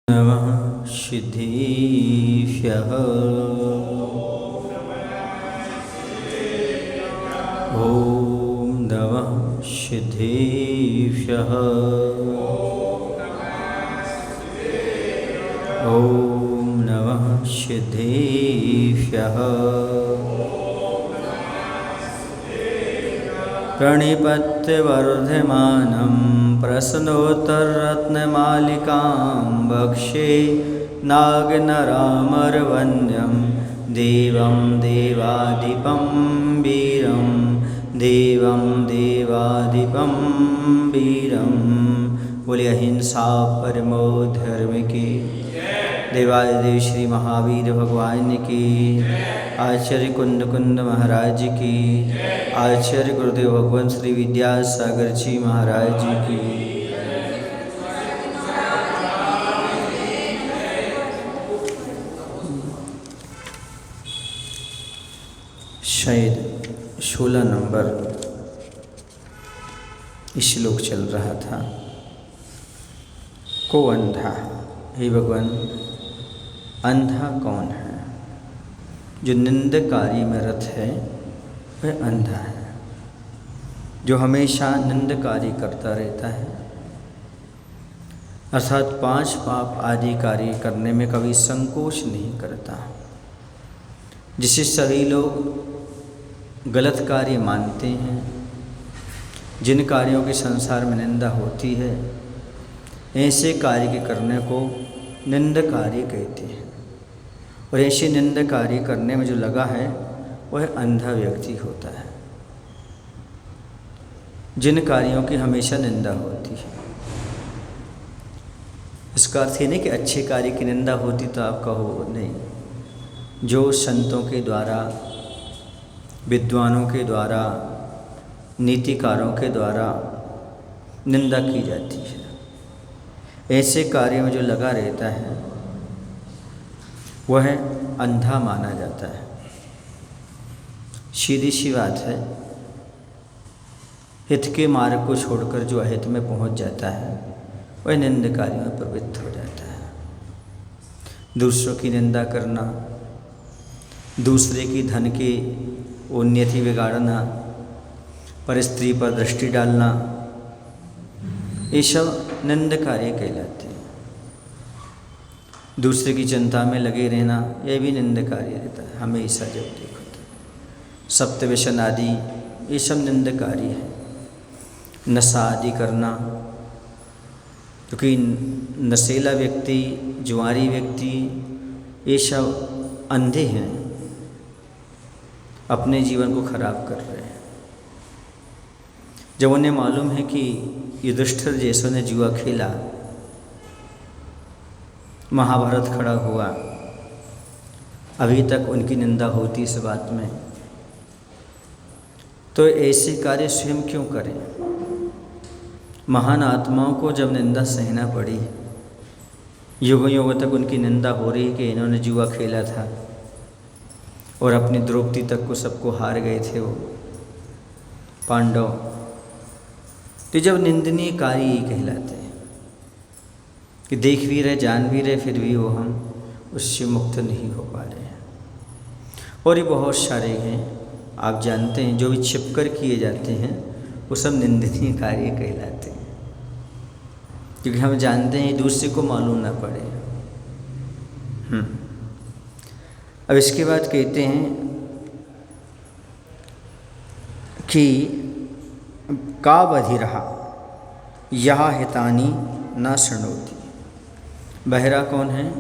नमः सिद्धेभ्यः। ॐ नमः सिद्धेभ्यः। ॐ नमः सिद्धेभ्यः। प्रणिपत्यवर्धमानं प्रश्नोत्तररत्नमालिकां वक्षे नागनरामरवन्द्यं देवं देवादिपं वीरं देवं देवादिपं वीरं। बोलिए अहिंसा परमो धर्म की। देवादिदेव श्री महावीर भगवान की। आचार्य कुंद कुंद महाराज की। आचार्य गुरुदेव भगवान श्री विद्यासागर जी महाराज की। शायद 16 नंबर श्लोक चल रहा था। को अंधा, हे भगवान अंधा कौन है? जो निंदकारी में रत है वह अंधा है, जो हमेशा निंदकारी करता रहता है, अर्थात 5 पाप आदि कार्य करने में कभी संकोच नहीं करता, जिसे सभी लोग गलत कार्य मानते हैं, जिन कार्यों की संसार में निंदा होती है, ऐसे कार्य के करने को निंदकारी कहते हैं। और ऐसे निंदकारी करने में जो लगा है वह अंधा व्यक्ति होता है, जिन कार्यों की हमेशा निंदा होती है। इसका अर्थ ये नहीं कि अच्छे कार्य की निंदा होती तो आप कहो नहीं। जो संतों के द्वारा, विद्वानों के द्वारा, नीतिकारों के द्वारा निंदा की जाती है, ऐसे कार्य में जो लगा रहता है वह अंधा माना जाता है। सीधी सी बात है, हित के मार्ग को छोड़कर जो अहित में पहुंच जाता है वह निंदकारियों में प्रवृत्त हो जाता है। दूसरों की निंदा करना, दूसरे की धन की उन्नति बिगाड़ना, पर स्त्री पर दृष्टि डालना, ये सब निंदकार्य कहलाते हैं। दूसरे की चिंता में लगे रहना, यह भी निंदकार्य रहता है। हमेशा जब देखो तो सप्तव्यसन आदि ये सब निंदकार्य है। नशा आदि करना, क्योंकि नशेला व्यक्ति, जुआरी व्यक्ति, ये सब अंधे हैं, अपने जीवन को खराब कर रहे हैं। जब उन्हें मालूम है कि युधिष्ठिर जैसों ने जुआ खेला, महाभारत खड़ा हुआ, अभी तक उनकी निंदा होती इस बात में, तो ऐसे कार्य स्वयं क्यों करें? महान आत्माओं को जब निंदा सहना पड़ी, युगों युगों तक उनकी निंदा हो रही कि इन्होंने जुआ खेला था और अपनी द्रौपदी तक को सबको हार गए थे वो पांडव, तो जब निंदनीय कार्य ही कहलाते हैं कि देख भी रहे, जान भी रहे, फिर भी वो हम उससे मुक्त नहीं हो पा रहे हैं। और ये बहुत सारे हैं, आप जानते हैं, जो भी छिपकर किए जाते हैं वो सब निंदनीय कार्य कहलाते हैं, क्योंकि हम जानते हैं दूसरे को मालूम ना पड़े। अब इसके बाद कहते हैं कि का बधिरहा यह हितानि न शृणोति। बहरा कौन है?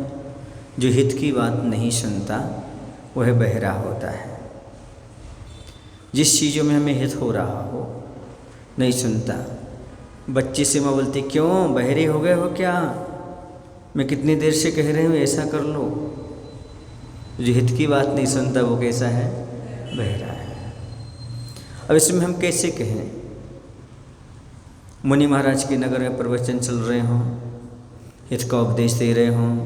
जो हित की बात नहीं सुनता वह बहरा होता है। जिस चीज़ों में हमें हित हो रहा हो नहीं सुनता। बच्चे से मैं बोलती, क्यों बहरे हो गए हो क्या? मैं कितनी देर से कह रही हूँ ऐसा कर लो। जो हित की बात नहीं सुनता वो कैसा है? बहरा है। अब इसमें हम कैसे कहें? मुनि महाराज के नगर में प्रवचन चल रहे हों, हित का उपदेश दे रहे हों,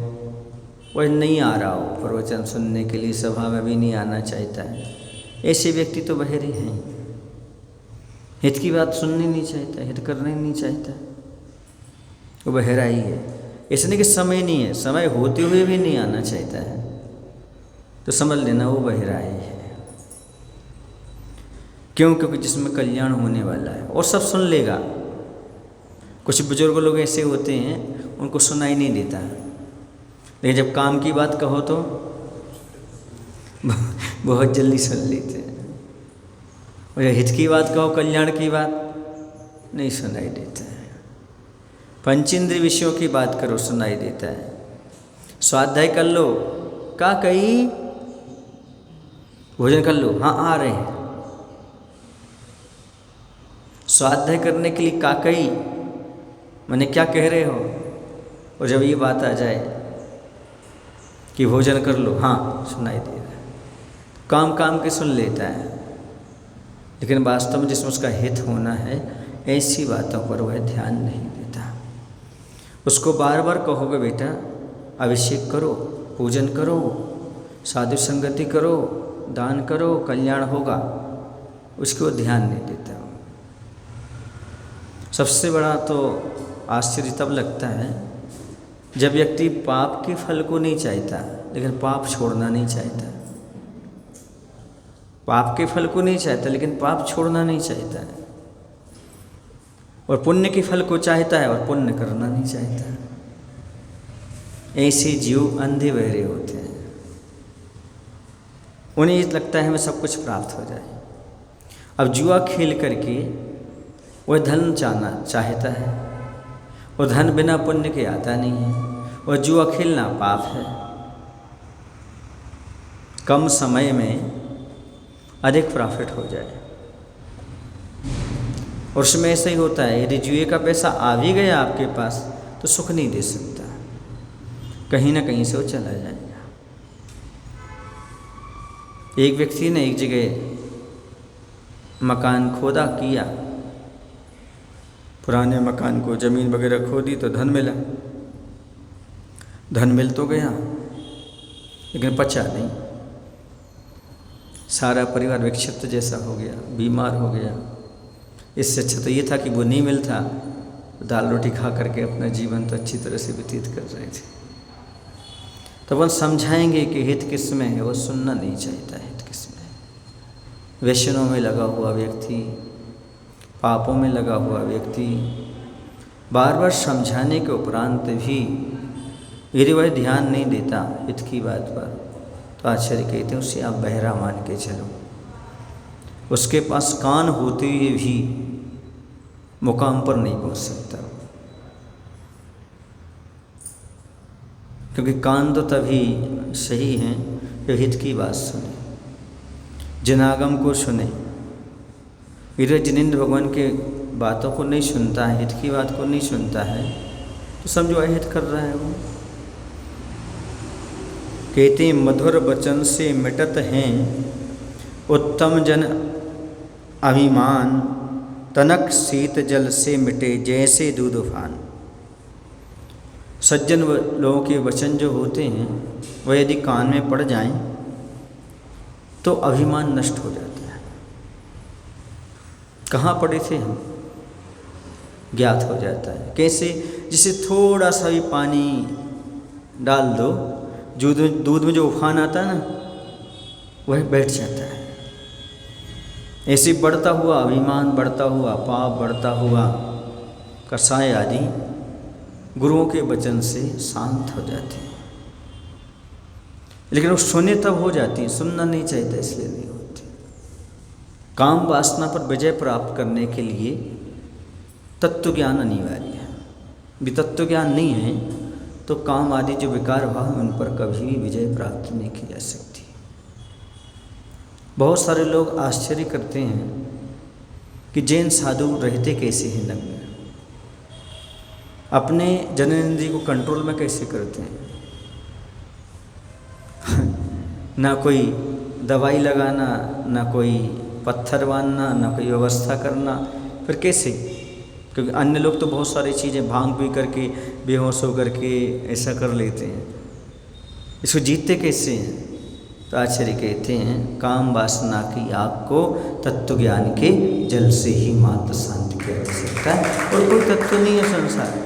वह नहीं आ रहा हो प्रवचन सुनने के लिए, सभा में भी नहीं आना चाहता है, ऐसे व्यक्ति तो बहरे हैं। हित की बात सुननी नहीं चाहता, हित करना ही नहीं चाहता, वो बहरा ही है। ऐसा नहीं कि समय नहीं है, समय होते हुए भी नहीं आना चाहता है, तो समझ लेना वो बहरा ही है। क्यों? क्योंकि जिसमें कल्याण होने वाला है और सब सुन लेगा। कुछ बुजुर्ग लोग ऐसे होते हैं उनको सुनाई नहीं देता, लेकिन जब काम की बात कहो तो बहुत जल्दी सुन लेते हैं, और जब हित की बात कहो, कल्याण की बात, नहीं सुनाई देता है। पंचेंद्रिय विषयों की बात करो, सुनाई देता है। स्वाध्याय कर लो, का कही भोजन कर लो, हाँ आ रहे हैं। स्वाध्याय करने के लिए का कही, मैंने क्या कह रहे हो, और जब ये बात आ जाए कि भोजन कर लो, हाँ सुनाई दे रहा है। काम काम के सुन लेता है, लेकिन वास्तव में जिसमें उसका हित होना है ऐसी बातों पर वह ध्यान नहीं देता। उसको बार बार कहोगे बेटा अभिषेक करो, पूजन करो, साधु संगति करो, दान करो, कल्याण होगा, उसको ध्यान नहीं देता। सबसे बड़ा तो आश्चर्य तब लगता है जब व्यक्ति पाप के फल को नहीं चाहता, लेकिन पाप छोड़ना नहीं चाहता। पाप के फल को नहीं चाहता, लेकिन पाप छोड़ना नहीं चाहता है, और पुण्य के फल को चाहता है और पुण्य करना नहीं चाहता। ऐसे जीव अंधे बहरे होते हैं। उन्हें ये लगता है हमें सब कुछ प्राप्त हो जाए। अब जुआ खेल करके वह धन चाहता है, और धन बिना पुण्य के आता नहीं है, और जुआ खेलना पाप है। कम समय में अधिक प्रॉफिट हो जाए, और उसमें ऐसा ही होता है। यदि जुए का पैसा आ भी गया आपके पास तो सुख नहीं दे सकता, कहीं ना कहीं से वो चला जाएगा। एक व्यक्ति ने एक जगह मकान खोदा किया, पुराने मकान को ज़मीन वगैरह खोदी तो धन मिला। धन मिल तो गया, लेकिन पचा नहीं। सारा परिवार विक्षिप्त जैसा हो गया, बीमार हो गया। इससे अच्छा तो ये था कि वो नहीं मिलता, दाल रोटी खा करके अपना जीवन तो अच्छी तरह से व्यतीत कर रहे थे। तो वो समझाएंगे कि हित किस में है, वो सुनना नहीं चाहता। हित किस में है? व्यसनों में लगा हुआ व्यक्ति, पापों में लगा हुआ व्यक्ति, बार बार समझाने के उपरांत भी यदि वह ध्यान नहीं देता हित की बात पर, तो आचार्य कहते हैं उसे आप बहरा मान के चलो। उसके पास कान होते हुए भी मुकाम पर नहीं पहुंच सकता, क्योंकि कान तो तभी सही हैं जो हित की बात सुने, जनागम को सुने। यदि जिनेंद्र भगवान के बातों को नहीं सुनता है, हित की बात को नहीं सुनता है, तो समझो अहित कर रहा है वो। कहते मधुर वचन से मिटत हैं उत्तम जन अभिमान, तनक शीत जल से मिटे जैसे दूध उफान। सज्जन लोगों के वचन जो होते हैं वह यदि कान में पड़ जाएं तो अभिमान नष्ट हो जाता है। कहाँ पड़े थे हम, ज्ञात हो जाता है। कैसे? जिसे थोड़ा सा भी पानी डाल दो, दूध में जो उफान आता है ना, वह बैठ जाता है। ऐसे बढ़ता हुआ अभिमान, बढ़ता हुआ पाप, बढ़ता हुआ कसाय आदि गुरुओं के वचन से शांत हो जाते हैं। लेकिन वो सुने तब हो जाती हैं, सुनना नहीं चाहता इसलिए नहीं होती। काम वासना पर विजय प्राप्त करने के लिए तत्व ज्ञान अनिवार्य है। भी तत्व ज्ञान नहीं है तो काम आदि जो विकार भाव है उन पर कभी भी विजय प्राप्त नहीं की जा सकती। बहुत सारे लोग आश्चर्य करते हैं कि जैन साधु रहते कैसे हैं नग्न, अपने जननेंद्रिय को कंट्रोल में कैसे करते हैं। ना कोई दवाई लगाना, ना कोई पत्थर बांधना, ना कोई व्यवस्था करना, फिर कैसे? क्योंकि अन्य लोग तो बहुत सारी चीज़ें भांग पी करके, बेहोश होकर के ऐसा कर लेते हैं। इसको जीतते कैसे हैं? तो आचार्य कहते हैं काम वासना की आग को तत्व ज्ञान के जल से ही मात्र शांति किया जा सकता है, और कोई तत्व नहीं है संसार।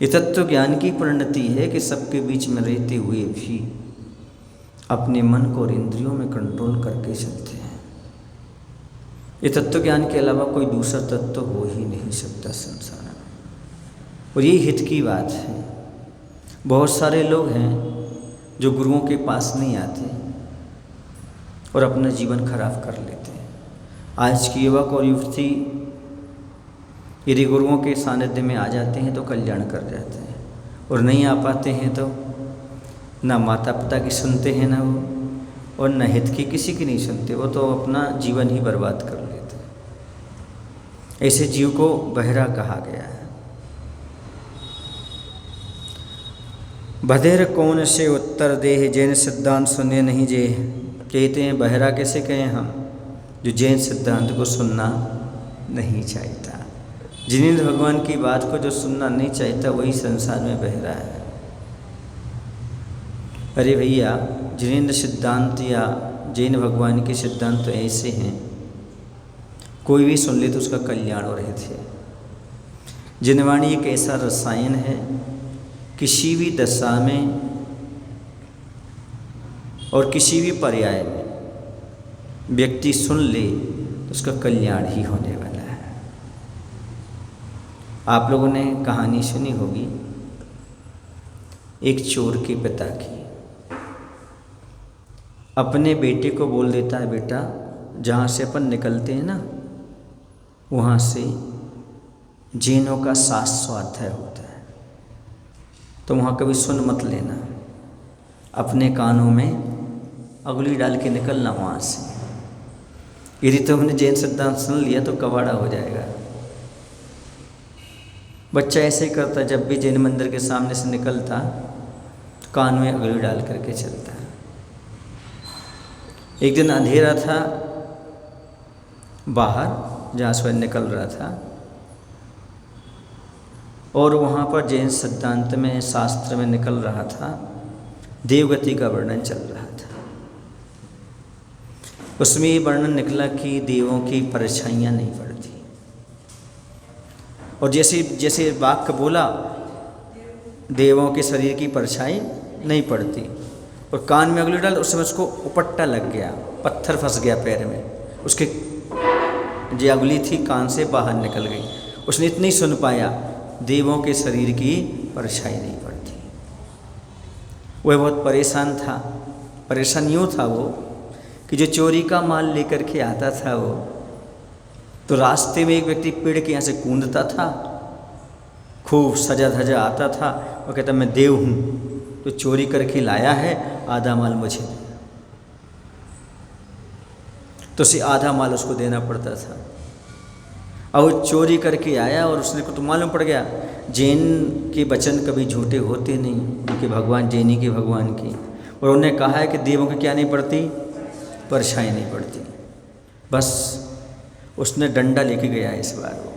ये तत्व ज्ञान की परिणति है कि सबके बीच में रहते हुए भी अपने मन को और इंद्रियों में कंट्रोल करके चलते हैं। ये तत्व ज्ञान के अलावा कोई दूसरा तत्व हो ही नहीं सकता संसार में। और ये हित की बात है। बहुत सारे लोग हैं जो गुरुओं के पास नहीं आते और अपना जीवन खराब कर लेते हैं। आज की युवक और युवती यदि गुरुओं के सानिध्य में आ जाते हैं तो कल्याण कर जाते हैं, और नहीं आ पाते हैं तो ना माता पिता की सुनते हैं ना वो, और न हित की किसी की नहीं सुनते, वो तो अपना जीवन ही बर्बाद कर लेते हैं। ऐसे जीव को बहरा कहा गया है। बधेर कौन से उत्तर देह जैन सिद्धांत सुने नहीं जे। कहते हैं बहरा कैसे कहें हम, जो जैन सिद्धांत को सुनना नहीं चाहता। जिनेंद्र भगवान की बात को जो सुनना नहीं चाहता वही संसार में बहरा है। अरे भैया, जिनेंद्र सिद्धांत या जैन भगवान के सिद्धांत तो ऐसे हैं, कोई भी सुन ले तो उसका कल्याण हो रहे थे। जिनवाणी एक ऐसा रसायन है, किसी भी दशा में और किसी भी पर्याय में व्यक्ति सुन ले तो उसका कल्याण ही होने वाला है। आप लोगों ने कहानी सुनी होगी एक चोर के पिता की। अपने बेटे को बोल देता है, बेटा जहाँ से अपन निकलते हैं ना वहाँ से जैनों का शास्त्राध्याय होता है, तो वहाँ कभी सुन मत लेना, अपने कानों में अंगुली डाल के निकलना वहाँ से। यदि तुमने जैन सिद्धांत सुन लिया तो कबाड़ा हो जाएगा। बच्चा ऐसे ही करता, जब भी जैन मंदिर के सामने से निकलता कान में अंगुली डाल करके चलता। एक दिन अंधेरा था बाहर जहाँ से निकल रहा था, और वहाँ पर जैन सिद्धांत में शास्त्र में निकल रहा था, देवगति का वर्णन चल रहा था। उसमें ये वर्णन निकला कि देवों की परछाइयाँ नहीं पड़ती, और जैसे जैसे वाक्य बोला देवों के शरीर की परछाई नहीं पड़ती, और कान में अंगुली डाल, उस समय उसको उपट्टा लग गया, पत्थर फंस गया पैर में, उसके जो अंगुली थी कान से बाहर निकल गई। उसने इतनी सुन पाया, देवों के शरीर की परछाई नहीं पड़ती। वह बहुत परेशान था। परेशान यूँ था वो कि जो चोरी का माल लेकर के आता था वो, तो रास्ते में एक व्यक्ति पेड़ के यहाँ से कूदता था, खूब सजा धजा आता था, और कहता मैं देव हूँ, तो चोरी करके लाया है, आधा माल मुझे दे। तो उसे आधा माल उसको देना पड़ता था। और वो चोरी करके आया, और उसने को तो मालूम पड़ गया जैन के वचन कभी झूठे होते नहीं, उनके भगवान जैनी के भगवान की। और उन्होंने कहा है कि देवों की क्या नहीं पड़ती, परछाई नहीं पड़ती। बस उसने डंडा लेके गया इस बार वो,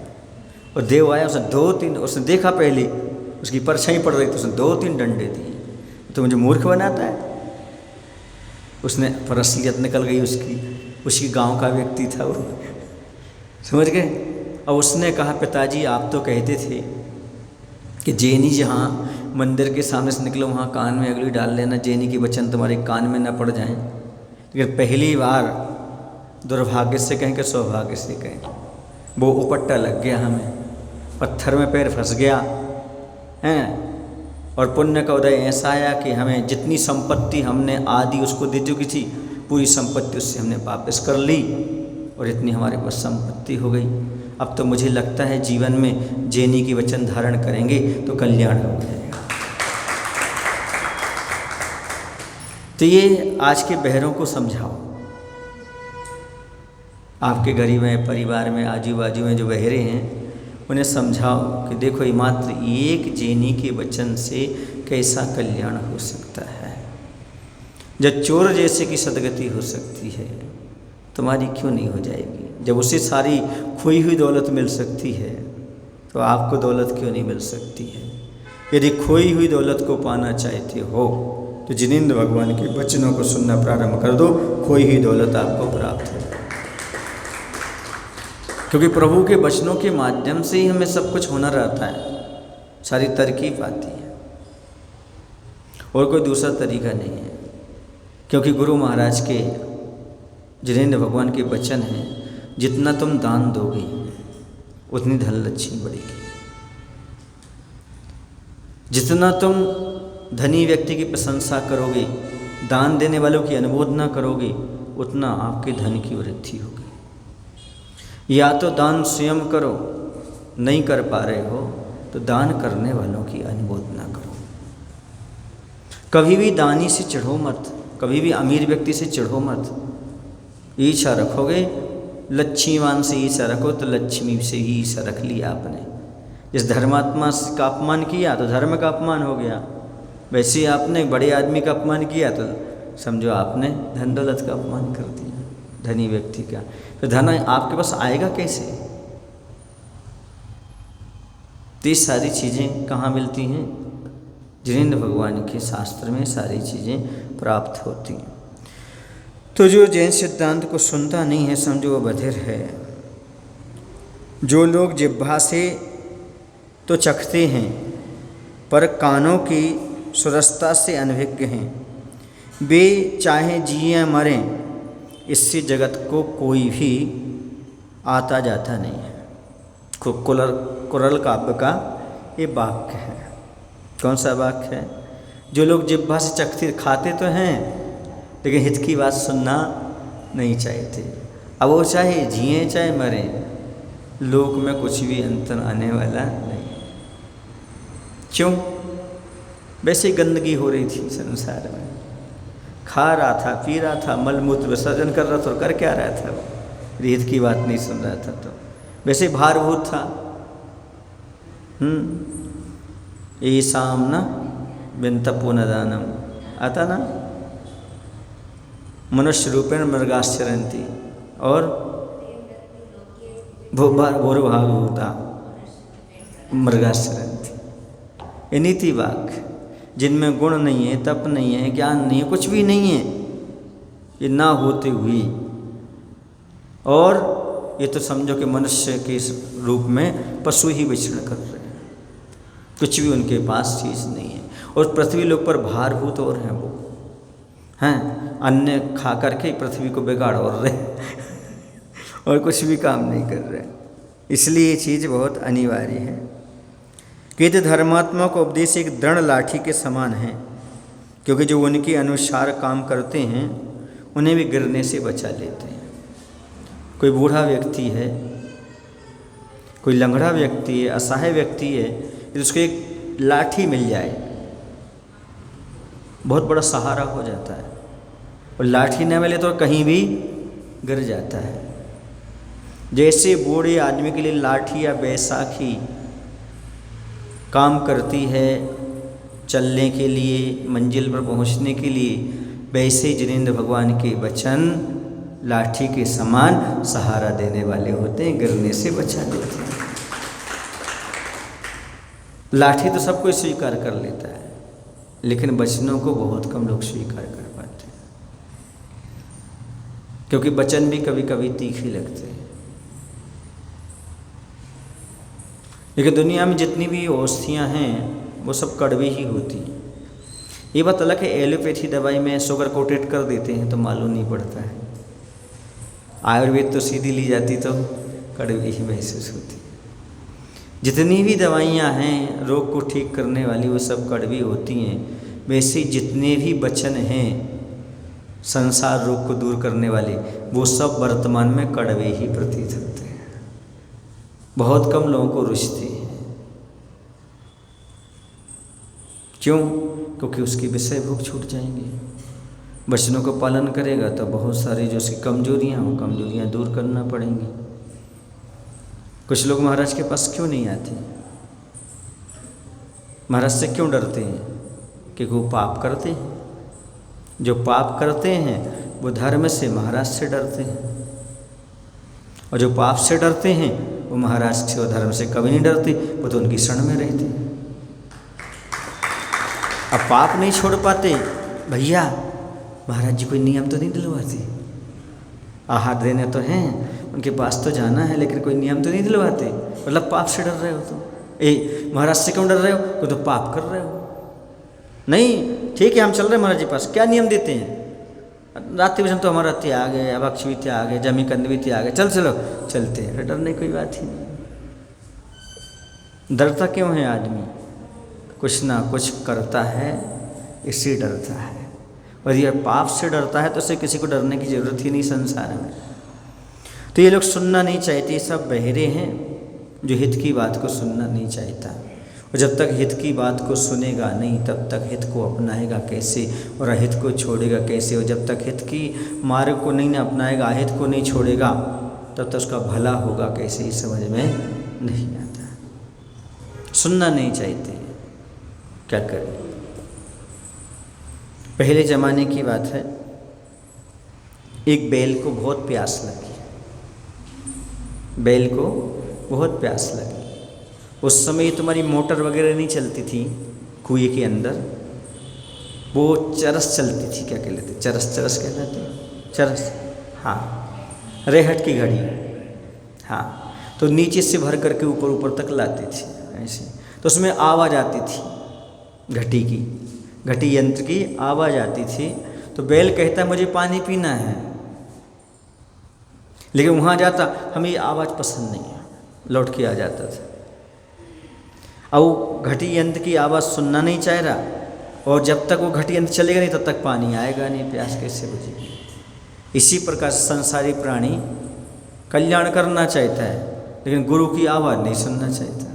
और देव आया, उसने दो तीन, उसने देखा पहले उसकी परछाई पड़ रही थी, उसने दो तीन डंडे दिए। तो मुझे मूर्ख बनाता है। उसने पर असलियत निकल गई उसकी गांव का व्यक्ति था वो, समझ गए। और उसने कहा पिताजी आप तो कहते थे कि जैनी जहाँ मंदिर के सामने से निकलो वहाँ कान में अंगुली डाल लेना, जैनी के वचन तुम्हारे कान में न पड़ जाएं। लेकिन पहली बार दुर्भाग्य से कहें कि सौभाग्य से कहें, वो उपट्टा लग गया, हमें पत्थर में पैर फंस गया हैं। और पुण्य का उदय ऐसा आया कि हमें जितनी संपत्ति हमने आदि उसको दे चुकी थी, पूरी संपत्ति उससे हमने वापस कर ली, और इतनी हमारे पास संपत्ति हो गई। अब तो मुझे लगता है जीवन में जैनी की वचन धारण करेंगे तो कल्याण हो जाएगा। तो ये आज के बहरों को समझाओ, आपके गरीब में परिवार में आजू बाजू में जो बहरे हैं उन्हें समझाओ कि देखो ये मात्र एक जैनी के वचन से कैसा कल्याण हो सकता है। जब चोर जैसे की सदगति हो सकती है, तुम्हारी क्यों नहीं हो जाएगी? जब उसे सारी खोई हुई दौलत मिल सकती है तो आपको दौलत क्यों नहीं मिल सकती है? यदि खोई हुई दौलत को पाना चाहते हो तो जिनेंद्र भगवान के वचनों को सुनना प्रारंभ कर दो, खोई हुई दौलत आपको प्राप्त हो। क्योंकि प्रभु के वचनों के माध्यम से ही हमें सब कुछ होना रहता है। सारी तरकीब आती है, और कोई दूसरा तरीका नहीं है। क्योंकि गुरु महाराज के जिनेंद्र भगवान के वचन हैं, जितना तुम दान दोगे उतनी धन लक्ष्मी बढ़ेगी। जितना तुम धनी व्यक्ति की प्रशंसा करोगे, दान देने वालों की अनुमोदना करोगे, उतना आपके धन की वृद्धि होगी। या तो दान स्वयं करो, नहीं कर पा रहे हो तो दान करने वालों की अनुमोदना करो। कभी भी दानी से चिढ़ो मत, कभी भी अमीर व्यक्ति से चिढ़ो मत। ईर्ष्या रखोगे, लक्ष्मीवान से ईर्ष्या रखो तो लक्ष्मी से ही ईर्ष्या रख लिया आपने। जिस धर्मात्मा का अपमान किया तो धर्म का अपमान हो गया, वैसे आपने बड़े आदमी का अपमान किया तो समझो आपने धन दौलत का अपमान कर दिया, धनी व्यक्ति का। तो धन आपके पास आएगा कैसे? तो ये सारी चीज़ें कहाँ मिलती हैं? जिनेंद्र भगवान के शास्त्र में सारी चीज़ें प्राप्त होती हैं। तो जो जैन सिद्धांत को सुनता नहीं है, समझो वो बधिर है। जो लोग जिह्वा से तो चखते हैं पर कानों की सुरसता से अनभिज्ञ हैं, वे चाहे जिए मरें, इससे जगत को कोई भी आता जाता नहीं है। कुरल काव्य का ये वाक्य है। कौन सा वाक्य है? जो लोग जिह्वा से चखते खाते तो हैं लेकिन हित की बात सुनना नहीं चाहते। अब वो चाहे जिए चाहे मरें, लोक में कुछ भी अंतर आने वाला नहीं। क्यों? वैसे गंदगी हो रही थी संसार में, खा रहा था, पी रहा था, मलमूत्र विसर्जन कर रहा था, और कर क्या रहा था? हित की बात नहीं सुन रहा था, तो वैसे भारभूत था। ईसाम न विंतपुनदानम आता ना, मनुष्य रूपेण मृगाश्चरंती और भूर्भागभूता मृगाश्चरंती। ये नीति वाक्य जिनमें गुण नहीं है, तप नहीं है, ज्ञान नहीं है, कुछ भी नहीं है, ये ना होते हुए, और ये तो समझो कि मनुष्य के रूप में पशु ही विचरण कर रहे हैं, कुछ भी उनके पास चीज़ नहीं है। और पृथ्वी लोक पर भारभूत और हैं, वो हैं अन्न खा करके पृथ्वी को बिगाड़ और रहे और कुछ भी काम नहीं कर रहे। इसलिए ये चीज़ बहुत अनिवार्य है कि धर्मात्मा को उपदेश एक दृढ़ लाठी के समान है, क्योंकि जो उनके अनुसार काम करते हैं उन्हें भी गिरने से बचा लेते हैं। कोई बूढ़ा व्यक्ति है, कोई लंगड़ा व्यक्ति है, असहाय व्यक्ति है, तो उसको एक लाठी मिल जाए बहुत बड़ा सहारा हो जाता है, और लाठी न मिले तो कहीं भी गिर जाता है। जैसे बूढ़े आदमी के लिए लाठी या बैसाखी काम करती है चलने के लिए, मंजिल पर पहुंचने के लिए, वैसे जिनेंद्र भगवान के वचन लाठी के समान सहारा देने वाले होते हैं, गिरने से बचा देते हैं। लाठी तो सब कोई स्वीकार कर लेता है, लेकिन वचनों को बहुत कम लोग स्वीकार कर पाते हैं, क्योंकि वचन भी कभी कभी तीखे लगते हैं। लेकिन दुनिया में जितनी भी औषधियाँ हैं वो सब कड़वी ही होती हैं। ये बात अलग है, एलोपैथी दवाई में शुगर कोटेड कर देते हैं तो मालूम नहीं पड़ता है, आयुर्वेद तो सीधी ली जाती तो कड़वी ही महसूस होती। जितनी भी दवाइयाँ हैं रोग को ठीक करने वाली वो सब कड़वी होती हैं। वैसे जितने भी वचन हैं संसार रोग को दूर करने वाले, वो सब वर्तमान में कड़वे ही प्रतीत होते हैं, बहुत कम लोगों को रुचते हैं। क्यों? क्योंकि उसकी विषय भोग छूट जाएंगे। वचनों को पालन करेगा तो बहुत सारी जो उसकी कमजोरियाँ हो, कमजोरियाँ दूर करना पड़ेंगी। कुछ लोग महाराज के पास क्यों नहीं आते? महाराज से क्यों डरते हैं? क्योंकि वो पाप करते हैं। जो पाप करते हैं वो धर्म से, महाराज से डरते हैं, और जो पाप से डरते हैं वो महाराज से और धर्म से कभी नहीं डरते, वो तो उनकी शरण में रहते हैं। अब पाप नहीं छोड़ पाते, भैया महाराज जी कोई नियम तो नहीं दिलवाते, आहार देने तो हैं, उनके पास तो जाना है, लेकिन कोई नियम तो नहीं दिलवाते, मतलब पाप से डर रहे हो तो। महाराज से क्यों डर रहे हो? तो पाप कर रहे हो। नहीं, ठीक है, हम चल रहे हैं महाराज जी पास, क्या नियम देते हैं? रात्रि भोजन तो हमारा त्याग है, अभक्ष भी त्याग है, जमी कंद भी त्याग है, चलो चलते हैं। डरने कोई बात ही नहीं। डरता क्यों है आदमी? कुछ ना कुछ करता है इससे डरता है। और ये पाप से डरता है तो उसे किसी को डरने की ज़रूरत ही नहीं संसार में। तो ये लोग सुनना नहीं चाहते, सब बहरे हैं जो हित की बात को सुनना नहीं चाहता। और जब तक हित की बात को सुनेगा नहीं तब तक हित को अपनाएगा कैसे और अहित को छोड़ेगा कैसे? और जब तक हित की मार्ग को नहीं अपनाएगा, अहित को नहीं छोड़ेगा, तब तक उसका भला होगा कैसे, ही समझ में नहीं आता। सुनना नहीं चाहते, क्या करें? पहले ज़माने की बात है, एक बैल को बहुत प्यास लगी। बैल को बहुत प्यास लगी। उस समय तुम्हारी मोटर वगैरह नहीं चलती थी कुएं के अंदर, वो चरस चलती थी। क्या कहते थे? चरस कहते हैं, चरस। हाँ, रेहट की घड़ी। हाँ, तो नीचे से भर करके ऊपर तक लाती थी ऐसे। तो उसमें आवाज़ आती थी, घटी की, घटी यंत्र की आवाज़ आती थी। तो बैल कहता मुझे पानी पीना है, लेकिन वहाँ जाता हमें ये आवाज़ पसंद नहीं है, लौट के आ जाता था। अब वो घटी यंत्र की आवाज़ सुनना नहीं चाह रहा, और जब तक वो घटी यंत्र चलेगा नहीं तब तक पानी आएगा नहीं, प्यास कैसे बुझेगी? इसी प्रकार संसारी प्राणी कल्याण करना चाहता है, लेकिन गुरु की आवाज़ नहीं सुनना चाहता।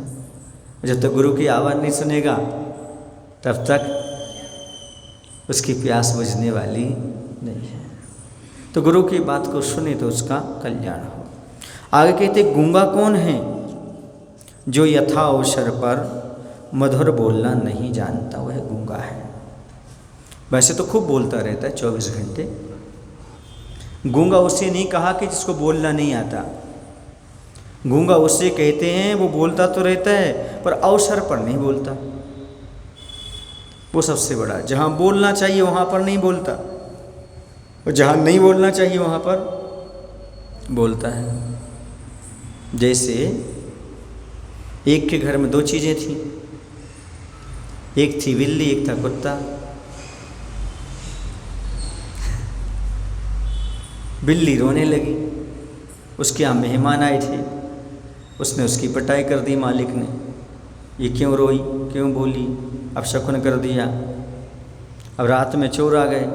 जब तक गुरु की आवाज़ नहीं सुनेगा तब तक उसकी प्यास बुझने वाली नहीं है। तो गुरु की बात को सुने तो उसका कल्याण हो। आगे कहते गूंगा कौन है? जो यथा अवसर पर मधुर बोलना नहीं जानता, वह गूंगा है। वैसे तो खूब बोलता रहता है 24 घंटे। गूंगा उसे नहीं कहा कि जिसको बोलना नहीं आता। गूंगा उसे कहते हैं वो बोलता तो रहता है पर अवसर पर नहीं बोलता। वो सबसे बड़ा, जहाँ बोलना चाहिए वहाँ पर नहीं बोलता, और जहाँ नहीं बोलना चाहिए वहाँ पर बोलता है। जैसे एक के घर में 2 चीज़ें थीं, एक थी बिल्ली, एक था कुत्ता। बिल्ली रोने लगी, उसके यहाँ मेहमान आए थे, उसने उसकी पिटाई कर दी मालिक ने। ये क्यों रोई, क्यों बोली, अपशकुन कर दिया। अब रात में चोर आ गए।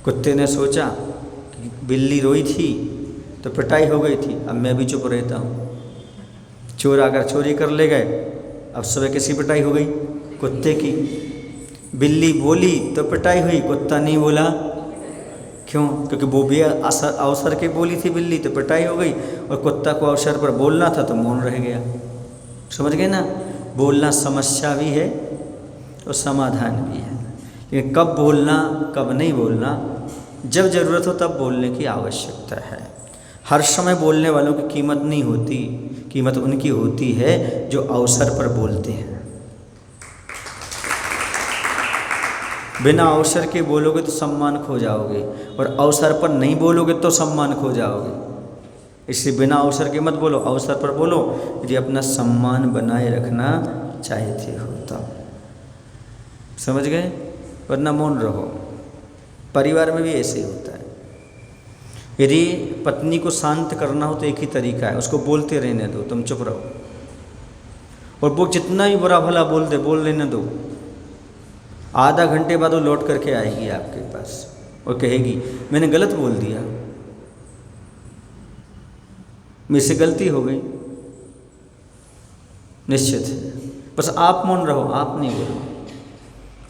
कुत्ते ने सोचा कि बिल्ली रोई थी तो पिटाई हो गई थी, अब मैं भी चुप रहता हूँ। चोर आकर चोरी कर ले गए, अब सुबह किसकी पिटाई हो गई? कुत्ते की। बिल्ली बोली तो पिटाई हुई, कुत्ता नहीं बोला। क्यों? क्योंकि वो भी अवसर के बोली थी बिल्ली, तो पिटाई हो गई, और कुत्ता को अवसर पर बोलना था तो मौन रह गया। समझ गए ना? बोलना समस्या भी है और समाधान भी है, लेकिन कब बोलना कब नहीं बोलना, जब ज़रूरत हो तब बोलने की आवश्यकता है। हर समय बोलने वालों की कीमत नहीं होती, कीमत उनकी होती है जो अवसर पर बोलते हैं। बिना अवसर के बोलोगे तो सम्मान खो जाओगे, और अवसर पर नहीं बोलोगे तो सम्मान खो जाओगे। इसलिए बिना अवसर के मत बोलो, अवसर पर बोलो यदि अपना सम्मान बनाए रखना चाहते हो तब। समझ गए? वरना मौन रहो। परिवार में भी ऐसे ही होता है। यदि पत्नी को शांत करना हो तो एक ही तरीका है, उसको बोलते रहने दो, तुम चुप रहो, और वो जितना ही बुरा भला बोल दे, बोल लेने दो। आधा घंटे बाद वो लौट करके आएगी आपके पास और कहेगी मैंने गलत बोल दिया, मेरे से गलती हो गई। निश्चित है, बस आप मौन रहो, आप नहीं बोलो।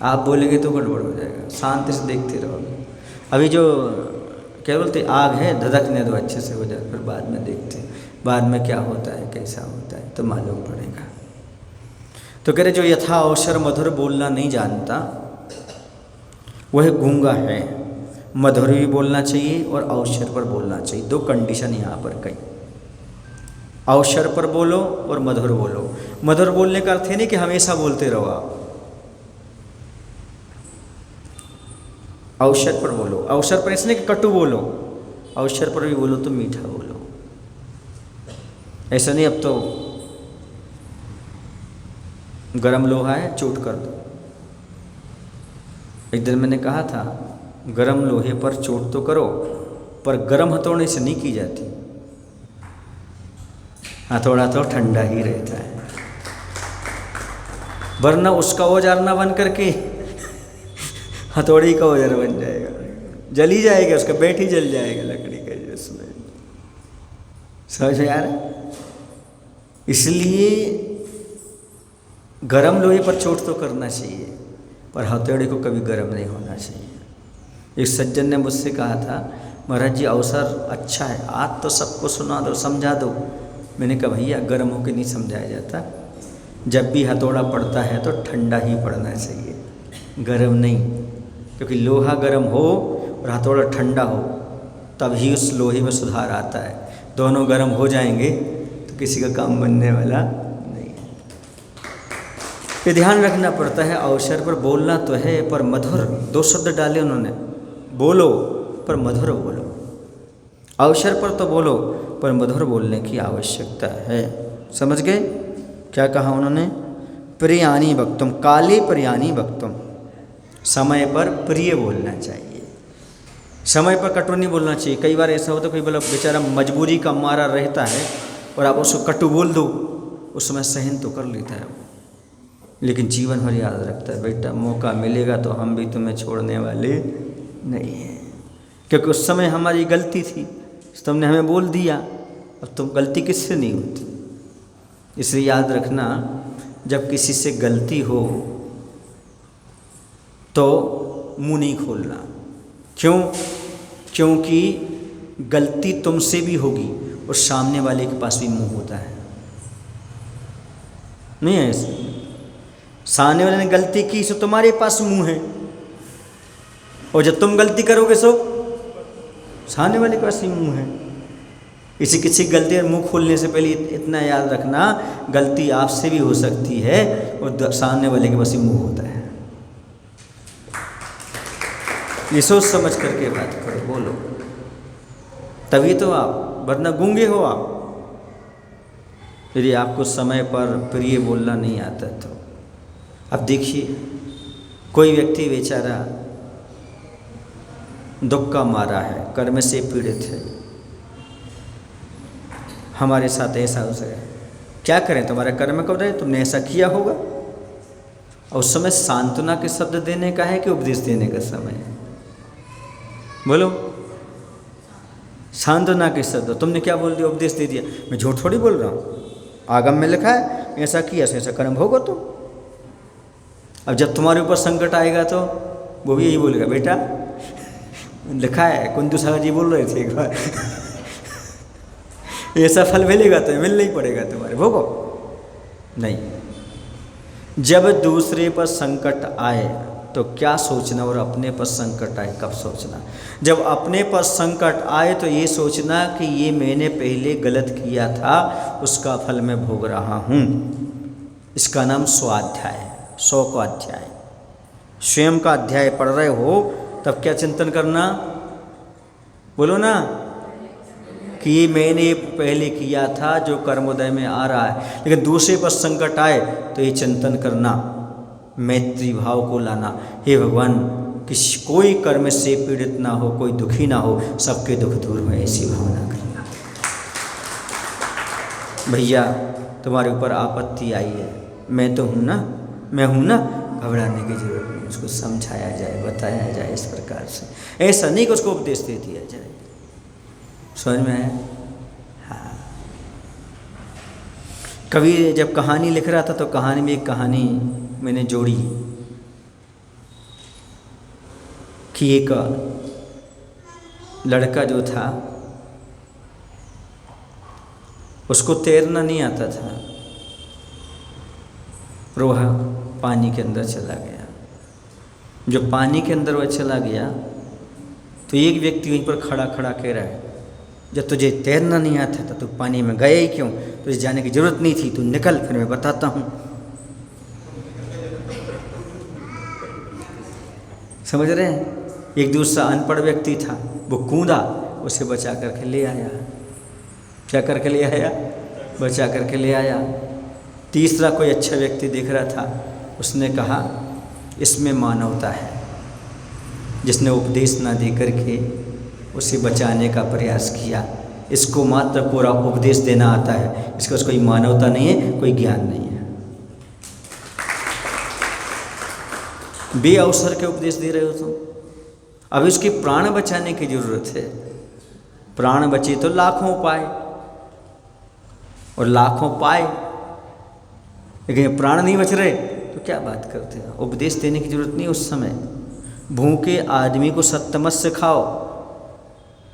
आप बोलेंगे तो गड़बड़ हो जाएगा। शांति से देखते रहोगे। अभी जो क्या बोलते आग है, धधकने दो, अच्छे से हो जाए, फिर बाद में देखते हैं बाद में क्या होता है, कैसा होता है, तो मालूम पड़ेगा। तो कह रहे जो यथा अवसर मधुर बोलना नहीं जानता वह गूंगा है। मधुर भी बोलना चाहिए और अवसर पर बोलना चाहिए, 2 कंडीशन यहाँ पर कही। अवसर पर बोलो और मधुर बोलो। मधुर बोलने का अर्थ है नहीं कि हमेशा बोलते रहो आप। अवसर पर बोलो। अवसर पर इसलिए कि कटु बोलो, अवसर पर भी बोलो तो मीठा बोलो। ऐसा नहीं अब तो गरम लोहा है, चोट कर दो। एक दिन मैंने कहा था, गरम लोहे पर चोट तो करो, पर गरम हथौड़े से नहीं की जाती। हथौड़ा तो ठंडा ही रहता है, वरना उसका औजार ना बन करके हथौड़ी का औजार बन जाएगा, जल ही जाएगा, उसका बैठ ही जल जाएगा लकड़ी का जिसमें। समझ में आ रहा है? इसलिए गरम लोहे पर चोट तो करना चाहिए, पर हथौड़े को कभी गरम नहीं होना चाहिए। एक सज्जन ने मुझसे कहा था, महाराज जी अवसर अच्छा है, आज तो सबको सुना दो, समझा दो। मैंने कहा भैया गरम होकर नहीं समझाया जाता, जब भी हथौड़ा पड़ता है तो ठंडा ही पड़ना चाहिए, गरम नहीं। क्योंकि लोहा गरम हो और हथौड़ा ठंडा हो तभी उस लोहे में सुधार आता है। दोनों गरम हो जाएंगे तो किसी का काम बनने वाला नहीं। ये ध्यान रखना पड़ता है। अवसर पर बोलना तो है, पर मधुर, दो शब्द डाले उन्होंने, बोलो पर मधुर बोलो। अवसर पर तो बोलो, पर मधुर बोलने की आवश्यकता है। समझ गए क्या कहा उन्होंने? प्रियानी वक्तुम, काले प्रियानी वक्तुम, समय पर प्रिय बोलना चाहिए, समय पर कटु नहीं बोलना चाहिए। कई बार ऐसा होता है, कोई बोला बेचारा मजबूरी का मारा रहता है और आप उसको कटु बोल दो, उस समय सहन तो कर लेता है वो, लेकिन जीवन भर याद रखता है, बेटा मौका मिलेगा तो हम भी तुम्हें छोड़ने वाले नहीं हैं, क्योंकि उस समय हमारी गलती थी, तुमने हमें बोल दिया, अब तुम गलती किससे नहीं होती। इसलिए याद रखना, जब किसी से गलती हो तो मुंह नहीं खोलना। क्यों? क्योंकि गलती तुमसे भी होगी और सामने वाले के पास भी मुंह होता है, नहीं है ऐसे? सामने वाले ने गलती की सो तुम्हारे पास मुंह है, और जब तुम गलती करोगे सो सामने वाले के पास ही मुंह है। किसी गलती और मुंह खोलने से पहले इतना याद रखना, गलती आपसे भी हो सकती है और सामने वाले के पास ही मुंह होता है। ये सोच समझ करके बात करो, बोलो, तभी तो आप, वरना गूंगे हो आप। यदि आपको समय पर प्रिय बोलना नहीं आता तो अब देखिए, कोई व्यक्ति बेचारा दुख का मारा है, कर्म से पीड़ित है, हमारे साथ ऐसा हो सके, क्या करें? तुम्हारा कर्म कब रहे, तुमने ऐसा किया होगा। और उस समय सांत्वना के शब्द देने का है कि उपदेश देने का समय है? बोलो, सांत्वना के शब्द। तुमने क्या बोल दिया? उपदेश दे दिया। मैं झूठ थोड़ी बोल रहा हूँ, आगम में लिखा है ऐसा किया, ऐसा कर्म होगा तुम। अब जब तुम्हारे ऊपर संकट आएगा तो वो भी यही बोलेगा, बेटा लिखा है, कुंदू सागर जी बोल रहे थे एक बार ऐसा फल मिलेगा तो मिलना ही पड़ेगा तुम्हारे, भोगो नहीं। जब दूसरे पर संकट आए तो क्या सोचना, और अपने पर संकट आए कब सोचना? जब अपने पर संकट आए तो ये सोचना कि ये मैंने पहले गलत किया था, उसका फल मैं भोग रहा हूँ। इसका नाम स्वाध्याय, 100 का अध्याय। स्वयं का अध्याय पढ़ रहे हो तब क्या चिंतन करना? बोलो ना, कि ये मैंने पहले किया था जो कर्मोदय में आ रहा है, लेकिन दूसरे पर संकट आए तो ये चिंतन करना, मैत्री भाव को लाना, हे भगवान किसी कोई कर्म से पीड़ित ना हो, कोई दुखी ना हो, सबके दुख दूर हो, ऐसी भावना करना। भैया तुम्हारे ऊपर आपत्ति आई है, मैं तो हूँ ना, मैं हूँ ना, घबराने की जरूरत नहीं, उसको समझाया जाए, बताया जाए इस प्रकार से। ऐसा नहीं कि उसको उपदेश दे दिया जाए। समझ में आया? हाँ। कभी जब कहानी लिख रहा था तो कहानी में एक कहानी मैंने जोड़ी कि एक लड़का जो था उसको तैरना नहीं आता था, वह पानी के अंदर चला गया। जब पानी के अंदर वह चला गया तो एक व्यक्ति वहीं पर खड़ा खड़ा कह रहा है, जब तुझे तैरना नहीं आता था तो पानी में गया ही क्यों? तुझे जाने की ज़रूरत नहीं थी, तू निकल, फिर मैं बताता हूँ। समझ रहे हैं? एक दूसरा अनपढ़ व्यक्ति था, वो कूदा, उसे बचा करके ले आया। क्या करके ले आया? बचा करके ले आया। तीसरा कोई अच्छा व्यक्ति दिख रहा था, उसने कहा इसमें मानवता है, जिसने उपदेश ना दे करके उसे बचाने का प्रयास किया। इसको मात्र पूरा उपदेश देना आता है, इसका कोई मानवता नहीं है, कोई ज्ञान नहीं है। बेअवसर के उपदेश दे रहे हो तुम। अभी उसके प्राण बचाने की जरूरत है। प्राण बचे तो लाखों पाए, और लाखों पाए, लेकिन प्राण नहीं बच रहे तो क्या बात करते हैं। उपदेश देने की जरूरत नहीं उस समय। भूखे आदमी को सत्यमत्स्य खाओ,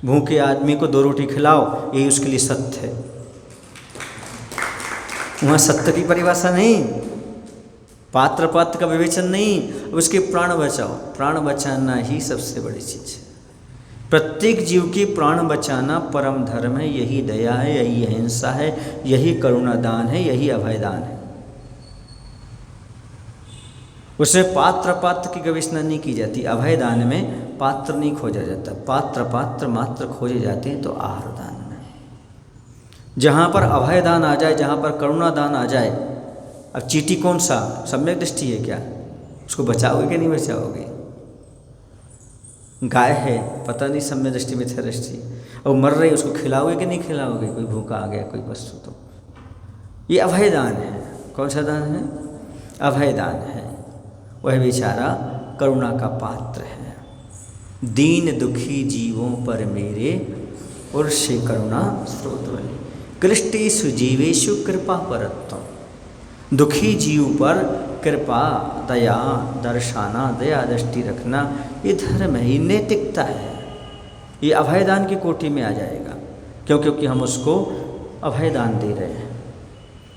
भूखे आदमी को 2 रोटी खिलाओ, यही उसके लिए सत्य है। वहाँ सत्य की परिभाषा नहीं, पात्र पात्र का विवेचन नहीं, उसके प्राण बचाओ। प्राण बचाना ही सबसे बड़ी चीज़ है। प्रत्येक जीव के प्राण बचाना परम धर्म है। यही दया है, यही अहिंसा है, यही करुणादान है, यही अभयदान है। उसमें पात्र पात्र की गवेषणा नहीं की जाती। अभयदान में पात्र नहीं खोजा जाता, पात्र पात्र मात्र खोजे जाते हैं तो आहार दान में। जहाँ पर अभयदान आ जाए, जहाँ पर करुणादान आ जाए, अब चींटी कौन सा सम्यक दृष्टि है क्या? उसको बचाओगे कि नहीं बचाओगे? गाय है, पता नहीं सम्यक दृष्टि मिथ्या दृष्टि, और मर रही, उसको खिलाओगे कि नहीं खिलाओगे? कोई भूखा आ गया कोई वस्तु, तो ये अभयदान है। कौन सा दान है? अभयदान है। वह बेचारा करुणा का पात्र है। दीन दुखी जीवों पर मेरे और से करुणा स्रोत बने, कृष्टेषु जीवेषु कृपा परत्वम। दुखी जीव पर कृपा, दया दर्शाना, दया दृष्टि रखना, ये धर्म है, ये नैतिकता है। ये अभयदान की कोटि में आ जाएगा। क्यों? क्योंकि हम उसको अभयदान दे रहे हैं।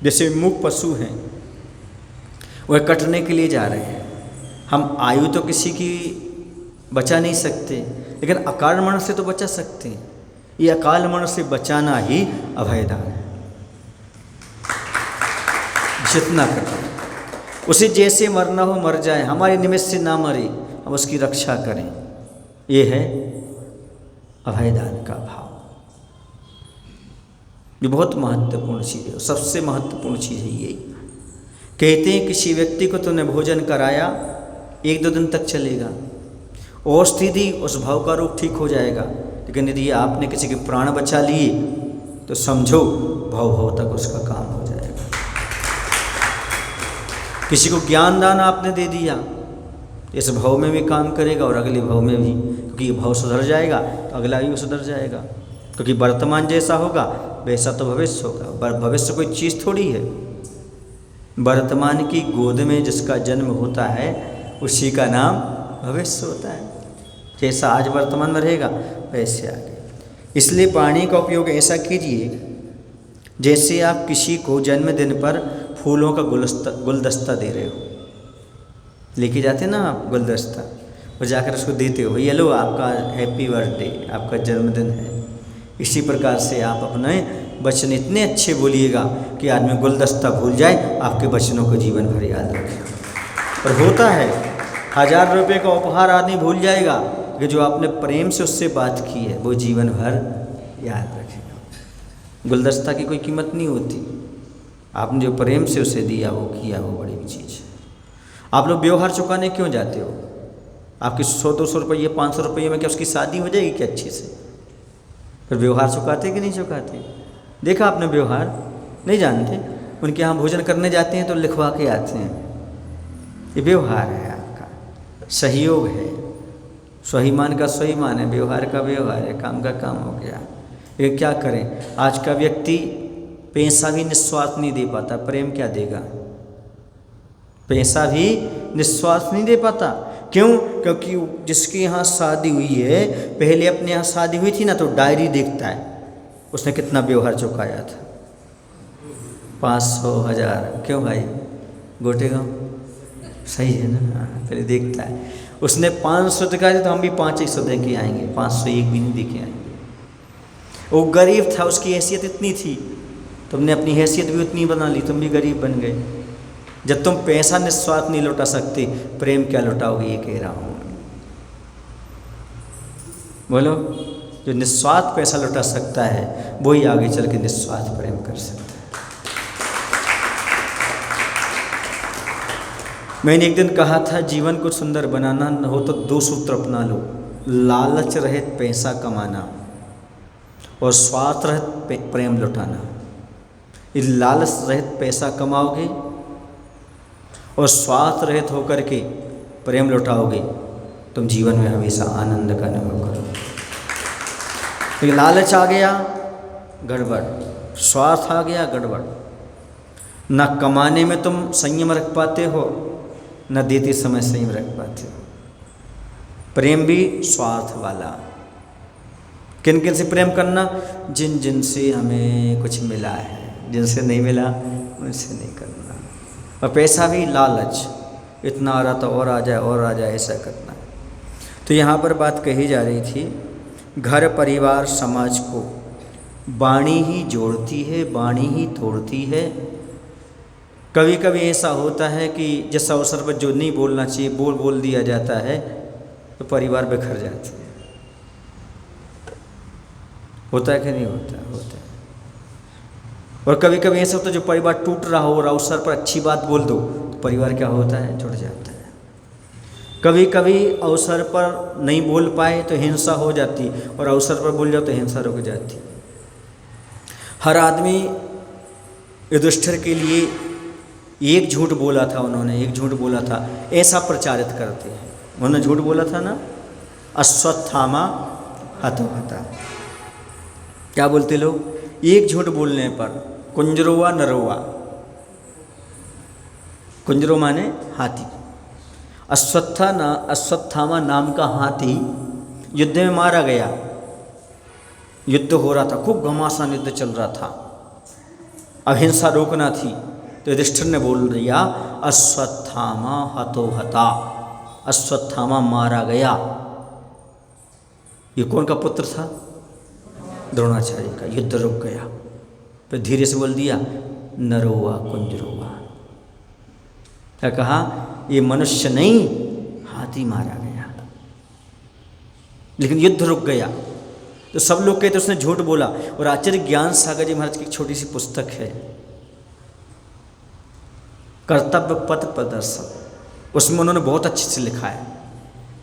जैसे मूक पशु हैं, वह कटने के लिए जा रहे हैं। हम आयु तो किसी की बचा नहीं सकते, लेकिन अकाल मरण से तो बचा सकते हैं। ये अकाल मरण से बचाना ही अभयदान है। जितना करें, उसे जैसे मरना हो मर जाए, हमारे निमित्त से ना मरे, हम उसकी रक्षा करें। ये है अभयदान का भाव। ये बहुत महत्वपूर्ण चीज़ है। सबसे महत्वपूर्ण चीज़ है यही। कहते हैं किसी व्यक्ति को तुमने भोजन कराया, 1-2 दिन तक चलेगा, और स्थिति उस भाव का रूप ठीक हो जाएगा। लेकिन यदि आपने किसी के प्राण बचा लिए तो समझो भाव भाव तक उसका काम हो जाएगा। किसी को ज्ञान दान आपने दे दिया, इस भाव में भी काम करेगा और अगले भाव में भी, क्योंकि ये भाव सुधर जाएगा तो अगला भी सुधर जाएगा। क्योंकि वर्तमान जैसा होगा वैसा तो भविष्य होगा। भविष्य कोई चीज़ थोड़ी है। वर्तमान की गोद में जिसका जन्म होता है उसी का नाम भविष्य होता है। जैसा आज वर्तमान में रहेगा वैसे आगे। इसलिए पानी का उपयोग ऐसा कीजिए जैसे आप किसी को जन्मदिन पर फूलों का गुलदस्ता दे रहे हो। लेके जाते ना आप गुलदस्ता, और जाकर उसको देते हो, ये लो आपका हैप्पी बर्थडे, आपका जन्मदिन है। इसी प्रकार से आप अपने वचन इतने अच्छे बोलिएगा कि आदमी गुलदस्ता भूल जाए, आपके वचनों को जीवन भर याद रखे। और होता है, 1000 रुपये का उपहार आदमी भूल जाएगा, कि जो आपने प्रेम से उससे बात की है वो जीवन भर याद रखेगा। गुलदस्ता की कोई कीमत नहीं होती, आपने जो प्रेम से उसे दिया वो किया, वो बड़ी चीज़ है। आप लोग व्यवहार चुकाने क्यों जाते हो? आपके 100-200 रुपये 500 रुपये में क्या उसकी शादी हो जाएगी क्या अच्छे से? फिर व्यवहार चुकाते कि नहीं चुकाते? देखा आपने व्यवहार? नहीं जानते? उनके यहाँ भोजन करने जाते हैं तो लिखवा के आते हैं। ये व्यवहार है आपका, सहयोग है। स्वाभिमान का स्वाभिमान है, व्यवहार का व्यवहार है, काम का काम हो गया। ये क्या करें? आज का व्यक्ति पैसा भी निस्वार्थ नहीं दे पाता, प्रेम क्या देगा? पैसा भी निस्वार्थ नहीं दे पाता। क्यों? क्योंकि जिसके यहाँ शादी हुई है, पहले अपने यहाँ शादी हुई थी ना, तो डायरी देखता है उसने कितना व्यवहार चुकाया था। 500, 1000, क्यों भाई? गोटे गाँव सही है ना? पहले देखता है। उसने 500 दिखाए थे तो हम भी 500 दे के आएंगे, 501 भी नहीं दे के आएंगे। वो गरीब था, उसकी हैसियत इतनी थी, तुमने अपनी हैसियत भी उतनी बना ली, तुम भी गरीब बन गए। जब तुम पैसा निस्वार्थ नहीं लौटा सकते, प्रेम क्या लौटाओगे? ये कह रहा हूँ। बोलो, जो निस्वार्थ पैसा लौटा सकता है वही आगे चल के निस्वार्थ प्रेम कर सकता है। मैंने एक दिन कहा था जीवन को सुंदर बनाना हो तो 2 सूत्र अपना लो, लालच रहित पैसा कमाना और स्वार्थ रहित प्रेम लुटाना। इस लालच रहित पैसा कमाओगे और स्वार्थ रहित होकर के प्रेम लुटाओगे, तुम जीवन में हमेशा आनंद का अनुभव करोगे। तो लालच आ गया गड़बड़, स्वार्थ आ गया गड़बड़। न कमाने में तुम संयम रख पाते हो, न देते समय संयम रख पाते हो। प्रेम भी स्वार्थ वाला। किन किन से प्रेम करना? जिन जिन से हमें कुछ मिला है, जिनसे नहीं मिला उनसे नहीं करना। और पैसा भी लालच, इतना आ रहा था और आ जाए और आ जाए, ऐसा करना। तो यहाँ पर बात कही जा रही थी, घर परिवार समाज को वाणी ही जोड़ती है, वाणी ही तोड़ती है। कभी कभी ऐसा होता है कि जिस अवसर पर जो नहीं बोलना चाहिए बोल दिया जाता है, तो परिवार बिखर जाते हैं। होता है कि नहीं होता? होता है। और कभी कभी ऐसा होता है जो परिवार टूट रहा हो और अवसर पर अच्छी बात बोल दो तो परिवार क्या होता है? जुड़ जाता है। कभी कभी अवसर पर नहीं बोल पाए तो हिंसा हो जाती, और अवसर पर बोल जाओ तो हिंसा रुक जाती। हर आदमी युधिष्ठिर के लिए एक झूठ बोला था, उन्होंने एक झूठ बोला था, ऐसा प्रचारित करते हैं। उन्होंने झूठ बोला था ना, अश्वत्थामा हतोहता। क्या बोलते लोग? एक झूठ बोलने पर कुंजरोवा नरोवा, कुंजरो माने हाथी, अश्वत्थामा नाम का हाथी युद्ध में मारा गया। युद्ध हो रहा था, खूब घमासान युद्ध चल रहा था, अब हिंसा रोकना थी। तो युधिष्ठिर ने बोल दिया अश्वत्थामा हतोहता, अश्वत्थामा मारा गया। ये कौन का पुत्र था? द्रोणाचार्य का। युद्ध रुक गया। फिर धीरे से बोल दिया नरोवा कुंजरोवा। क्या कहा? ये मनुष्य नहीं, हाथी मारा गया। लेकिन युद्ध रुक गया। तो सब लोग कहते उसने झूठ बोला। और आचार्य ज्ञान सागर जी महाराज की एक छोटी सी पुस्तक है, कर्तव्य पथ प्रदर्शन, उसमें उन्होंने बहुत अच्छे से लिखा है।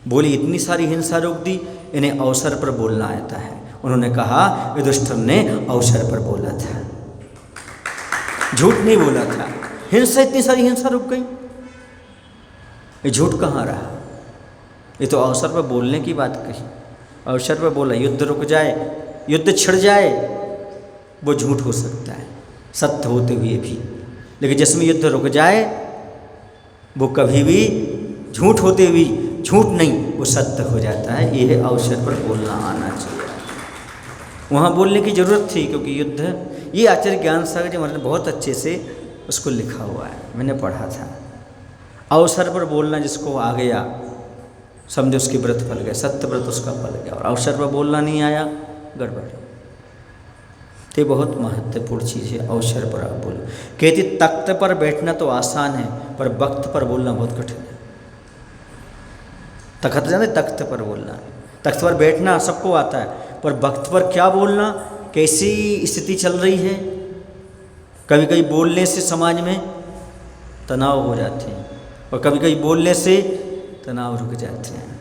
बोली इतनी सारी हिंसा रोक दी, इन्हें अवसर पर बोलना आता है। उन्होंने कहा युधिष्ठिर ने अवसर पर बोला था, झूठ नहीं बोला था। हिंसा, इतनी सारी हिंसा रुक गई, ये झूठ कहाँ रहा? ये तो अवसर पर बोलने की बात कही, अवसर पर बोला। युद्ध रुक जाए, युद्ध छिड़ जाए, वो झूठ हो सकता है सत्य होते हुए भी, लेकिन जिसमें युद्ध रुक जाए वो कभी भी झूठ होते हुए झूठ नहीं, वो सत्य हो जाता है। यह अवसर पर बोलना आना चाहिए। वहाँ बोलने की ज़रूरत थी, क्योंकि युद्ध, ये आचार्य ज्ञान सागर जी महाराज ने बहुत अच्छे से उसको लिखा हुआ है, मैंने पढ़ा था। अवसर पर बोलना जिसको आ गया, समझो उसकी व्रत फल गया, सत्य व्रत उसका फल गया। और अवसर पर बोलना नहीं आया, गड़बड़। तो बहुत महत्वपूर्ण चीज़ है, अवसर पर आप बोलो। कहती तख्त पर बैठना तो आसान है, पर वक्त पर बोलना बहुत कठिन है। तख्त जाने, तख्त पर बोलना, तख्त पर बैठना सबको आता है, पर वक्त पर क्या बोलना, कैसी स्थिति चल रही है। कभी कभी बोलने से समाज में तनाव हो जाते हैं, और कभी कभी बोलने से तनाव रुक जाते हैं।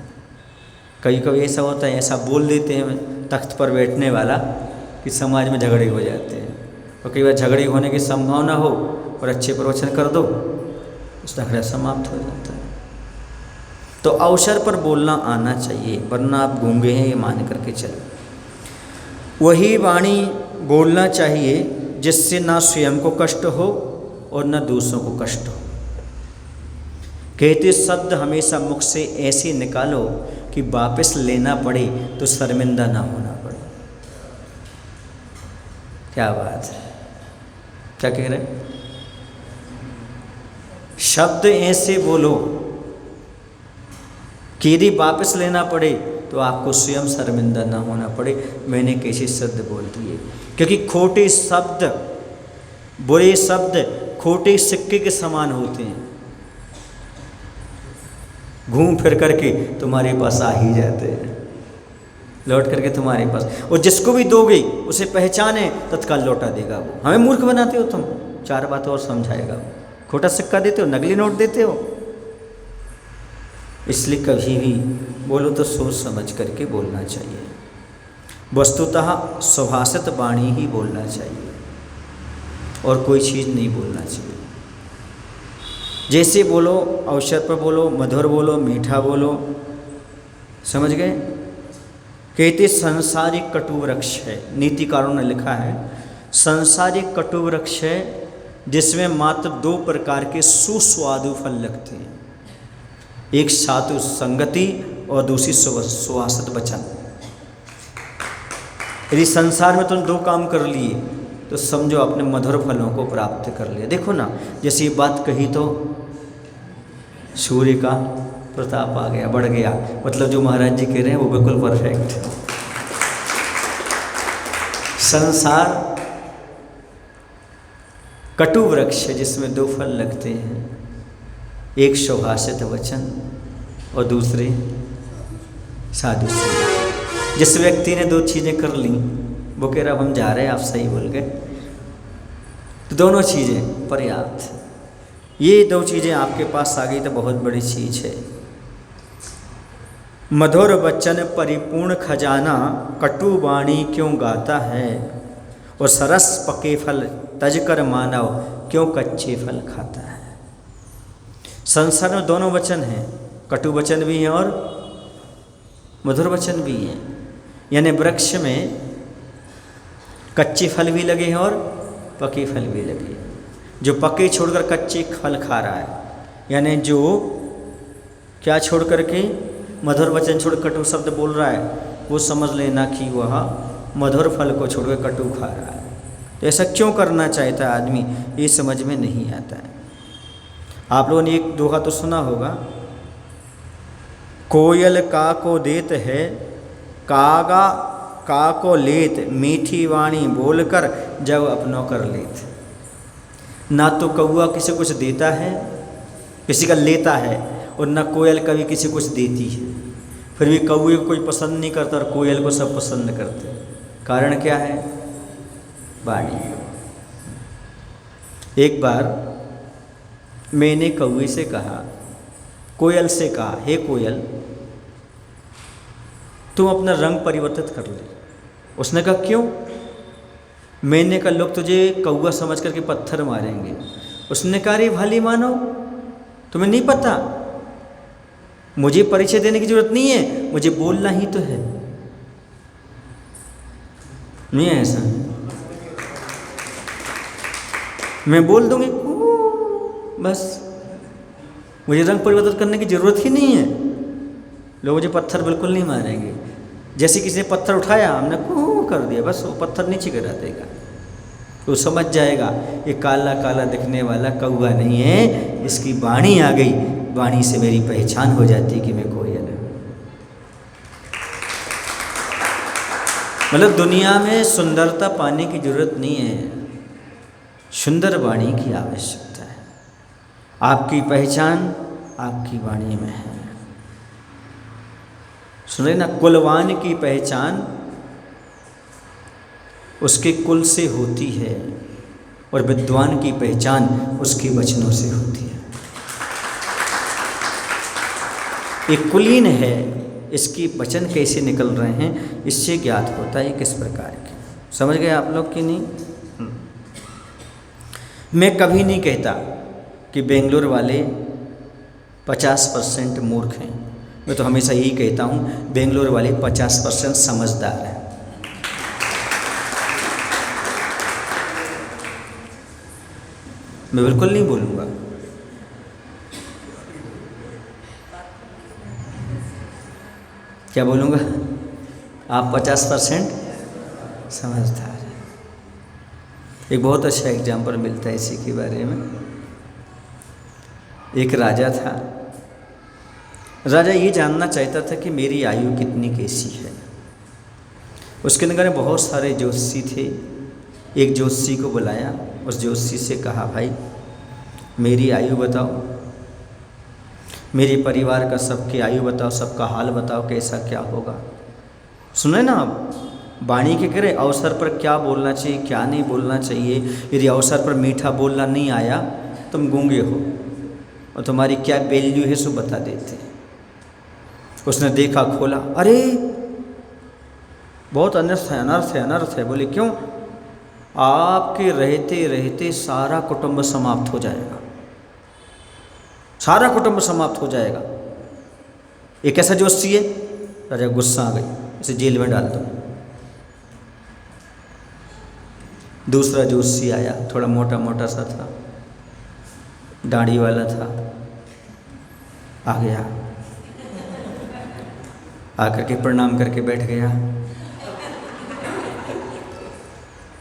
कभी कभी ऐसा होता है, ऐसा बोल देते हैं तख्त पर बैठने वाला कि समाज में झगड़े हो जाते हैं। और कई बार झगड़े होने की संभावना हो और अच्छे प्रवचन कर दो, उस झगड़ा समाप्त हो जाता है। तो अवसर पर बोलना आना चाहिए, वरना आप गूंगे हैं ये मान करके चलो। वही वाणी बोलना चाहिए जिससे ना स्वयं को कष्ट हो और न दूसरों को कष्ट हो। कहते शब्द हमेशा मुख से ऐसे निकालो कि वापस लेना पड़े तो शर्मिंदा ना होना पड़े। क्या बात है, क्या कह रहे हैं? शब्द ऐसे बोलो कि यदि वापस लेना पड़े तो आपको स्वयं शर्मिंदा ना होना पड़े, मैंने कैसे शब्द बोल दिए। क्योंकि खोटे शब्द, बुरे शब्द खोटे सिक्के के समान होते हैं, घूम फिर करके तुम्हारे पास आ ही जाते हैं, लौट करके तुम्हारे पास। और जिसको भी दोगे उसे पहचाने, तत्काल लौटा देगा वो। हमें मूर्ख बनाते हो तुम, चार बातें और समझाएगा वो। खोटा सिक्का देते हो, नकली नोट देते हो, इसलिए कभी भी बोलो तो सोच समझ करके बोलना चाहिए। वस्तुतः सुभाषित वाणी ही बोलना चाहिए और कोई चीज़ नहीं बोलना चाहिए। जैसे बोलो अवसर पर बोलो, मधुर बोलो, मीठा बोलो, समझ गए। कहते संसार एक कटु वृक्ष है, नीतिकारों ने लिखा है संसार एक कटु वृक्ष है जिसमें मात्र 2 प्रकार के सुस्वादु फल लगते हैं, एक साधु संगति और दूसरी सुभाषित वचन। यदि संसार में तुम 2 काम कर लिए तो समझो अपने मधुर फलों को प्राप्त कर लिया। देखो ना, जैसे ये बात कही तो सूर्य का प्रताप आ गया, बढ़ गया, मतलब जो महाराज जी कह रहे हैं वो बिल्कुल परफेक्ट। संसार कटु वृक्ष है जिसमें 2 फल लगते हैं, एक सुभाषित वचन और दूसरे साधु संगति। जिस व्यक्ति ने 2 चीज़ें कर ली वो कह रहा हम जा रहे हैं, आप सही बोल गए, तो दोनों चीज़ें पर्याप्त। ये 2 चीज़ें आपके पास आ गई तो बहुत बड़ी चीज़ है। मधुर वचन परिपूर्ण खजाना, कटु वाणी क्यों गाता है, और सरस पके फल तज कर मानव क्यों कच्चे फल खाता है। संसार में दोनों वचन हैं, कटु वचन भी हैं और मधुर वचन भी हैं। यानी वृक्ष में कच्चे फल भी लगे हैं और पके फल भी लगे हैं। जो पके छोड़कर कच्चे फल खा रहा है, यानी जो क्या छोड़ करके मधुर वचन छोड़ कटु शब्द बोल रहा है, वो समझ लेना कि वह मधुर फल को छोड़कर कटु खा रहा है। तो ऐसा क्यों करना चाहता है आदमी, ये समझ में नहीं आता है। आप लोगों ने एक दोहा तो सुना होगा, कोयल का को देत है, कागा का को लेत, मीठी वाणी बोलकर जब अपनों कर लेत। ना तो कौआ किसी कुछ देता है, किसी का लेता है, और न कोयल कभी किसी कुछ देती है। फिर भी कौए को कोई पसंद नहीं करता और कोयल को सब पसंद करते। कारण क्या है? वाणी। एक बार मैंने कौए से कहा, कोयल से कहा, हे कोयल तुम अपना रंग परिवर्तित कर ले। उसने कहा क्यों? मैंने कहा लोग तुझे कौआ समझ करके पत्थर मारेंगे। उसने कहा अरे भली मानो, तुम्हें नहीं पता, मुझे परिचय देने की जरूरत नहीं है, मुझे बोलना ही तो है। नहीं है ऐसा, मैं बोल दूंगी बस, मुझे रंग परिवर्तन करने की जरूरत ही नहीं है। लोग मुझे पत्थर बिल्कुल नहीं मारेंगे। जैसे किसी ने पत्थर उठाया, हमने कर दिया, बस वो पत्थर नीचे गिरा देगा। तो समझ जाएगा ये काला काला दिखने वाला कौआ नहीं है, इसकी वाणी आ गई, वाणी से मेरी पहचान हो जाती कि मैं कोयल हूँ। मतलब दुनिया में सुंदरता पाने की जरूरत नहीं है, सुंदर वाणी की आवश्यकता है। आपकी पहचान आपकी वाणी में है। सुने ना, कुलवान की पहचान उसके कुल से होती है और विद्वान की पहचान उसके वचनों से होती है। एक कुलीन है, इसकी वचन कैसे निकल रहे हैं इससे ज्ञात होता है किस प्रकार के। समझ गए आप लोग कि नहीं? मैं कभी नहीं कहता कि बेंगलोर वाले 50% मूर्ख हैं। मैं तो हमेशा यही कहता हूँ बेंगलोर वाले 50% समझदार हैं। मैं बिल्कुल नहीं बोलूँगा। क्या बोलूँगा? आप 50% समझदार हैं। एक बहुत अच्छा एग्जाम्पल मिलता है इसी के बारे में। एक राजा था। राजा ये जानना चाहता था कि मेरी आयु कितनी कैसी है। उसके नगर में बहुत सारे ज्योतिषी थे। एक ज्योतिषी को बुलाया, उस ज्योतिषी से कहा भाई मेरी आयु बताओ, मेरे परिवार का सबकी आयु बताओ, सबका हाल बताओ, कैसा क्या होगा। सुने ना आप, वाणी के करे अवसर पर क्या बोलना चाहिए क्या नहीं बोलना चाहिए। यदि अवसर पर मीठा बोलना नहीं आया, तुम गूंगे हो और तुम्हारी क्या वैल्यू है सो बता देते हैं। उसने देखा, खोला, अरे बहुत अनर्थ है, अनर्थ है, अनर्थ है। बोले क्यों? आपके रहते रहते सारा कुटुंब समाप्त हो जाएगा, सारा कुटुंब समाप्त हो जाएगा। ये कैसा जोशी है? राजा गुस्सा आ गई, इसे जेल में डाल दो। दूसरा जोशी आया, थोड़ा मोटा मोटा सा था, दाढ़ी वाला था, आ गया, आकर के प्रणाम करके बैठ गया।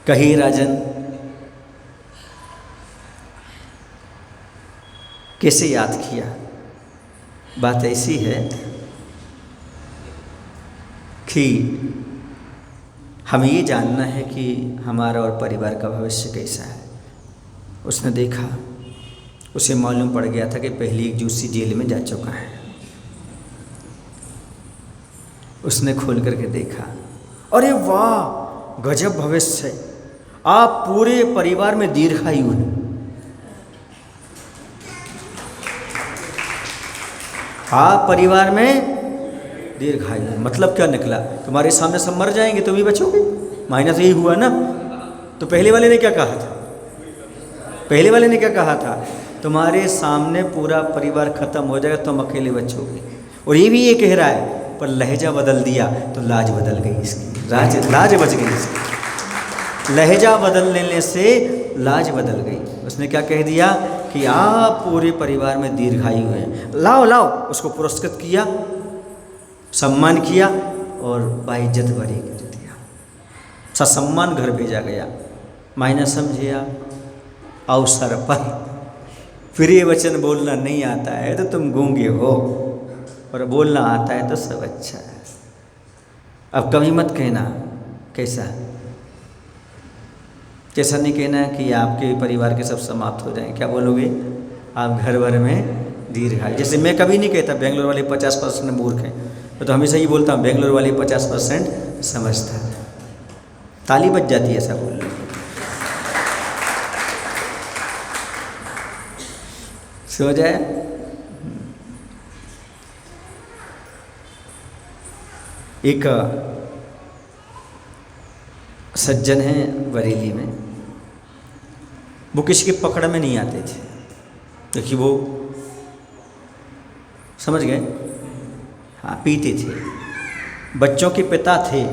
कही राजन, कैसे याद किया? बात ऐसी है कि हमें ये जानना है कि हमारा और परिवार का भविष्य कैसा है। उसने देखा, उसे मालूम पड़ गया था कि पहली एक जोशी जेल में जा चुका है। उसने खोल करके देखा, अरे वाह, गजब भविष्य है, आप पूरे परिवार में दीर्घायु हैं। आप परिवार में दीर्घायु, मतलब क्या निकला? तुम्हारे सामने सब मर जाएंगे, तुम ही बचोगे। माइनस यही हुआ ना। तो पहले वाले ने क्या कहा था? पहले वाले ने क्या कहा था? तुम्हारे सामने पूरा परिवार खत्म हो जाएगा, तुम अकेले बचोगे। और ये भी ये कह रहा है, पर लहजा बदल दिया तो लाज बदल गई इसकी, लाज बच गई इसकी। लहजा बदल लेने से लाज बदल गई। उसने क्या कह दिया कि आप पूरे परिवार में दीर्घायु हैं, लाओ लाओ। उसको पुरस्कृत किया, सम्मान किया और बाइज्जत बरी कर दिया, ससम्मान घर भेजा गया। मायना समझे आप? अवसर पर फिर ये वचन बोलना नहीं आता है तो तुम गूंगे हो, और बोलना आता है तो सब अच्छा है। अब कभी मत कहना कैसा कैसा नहीं कहना कि आपके परिवार के सब समाप्त हो जाएं। क्या बोलोगे? आप घर भर में दीर्घायु। जैसे मैं कभी नहीं कहता बेंगलोर वाले 50% मूर्ख हैं, तो हमेशा ही बोलता हूँ बेंगलोर वाले 50% समझदार। ताली बज जाती है ऐसा बोलने। सो जाए। एक सज्जन हैं बरेली में, वो किसी के पकड़ में नहीं आते थे, क्योंकि वो समझ गए, हाँ, पीते थे। बच्चों के पिता थे,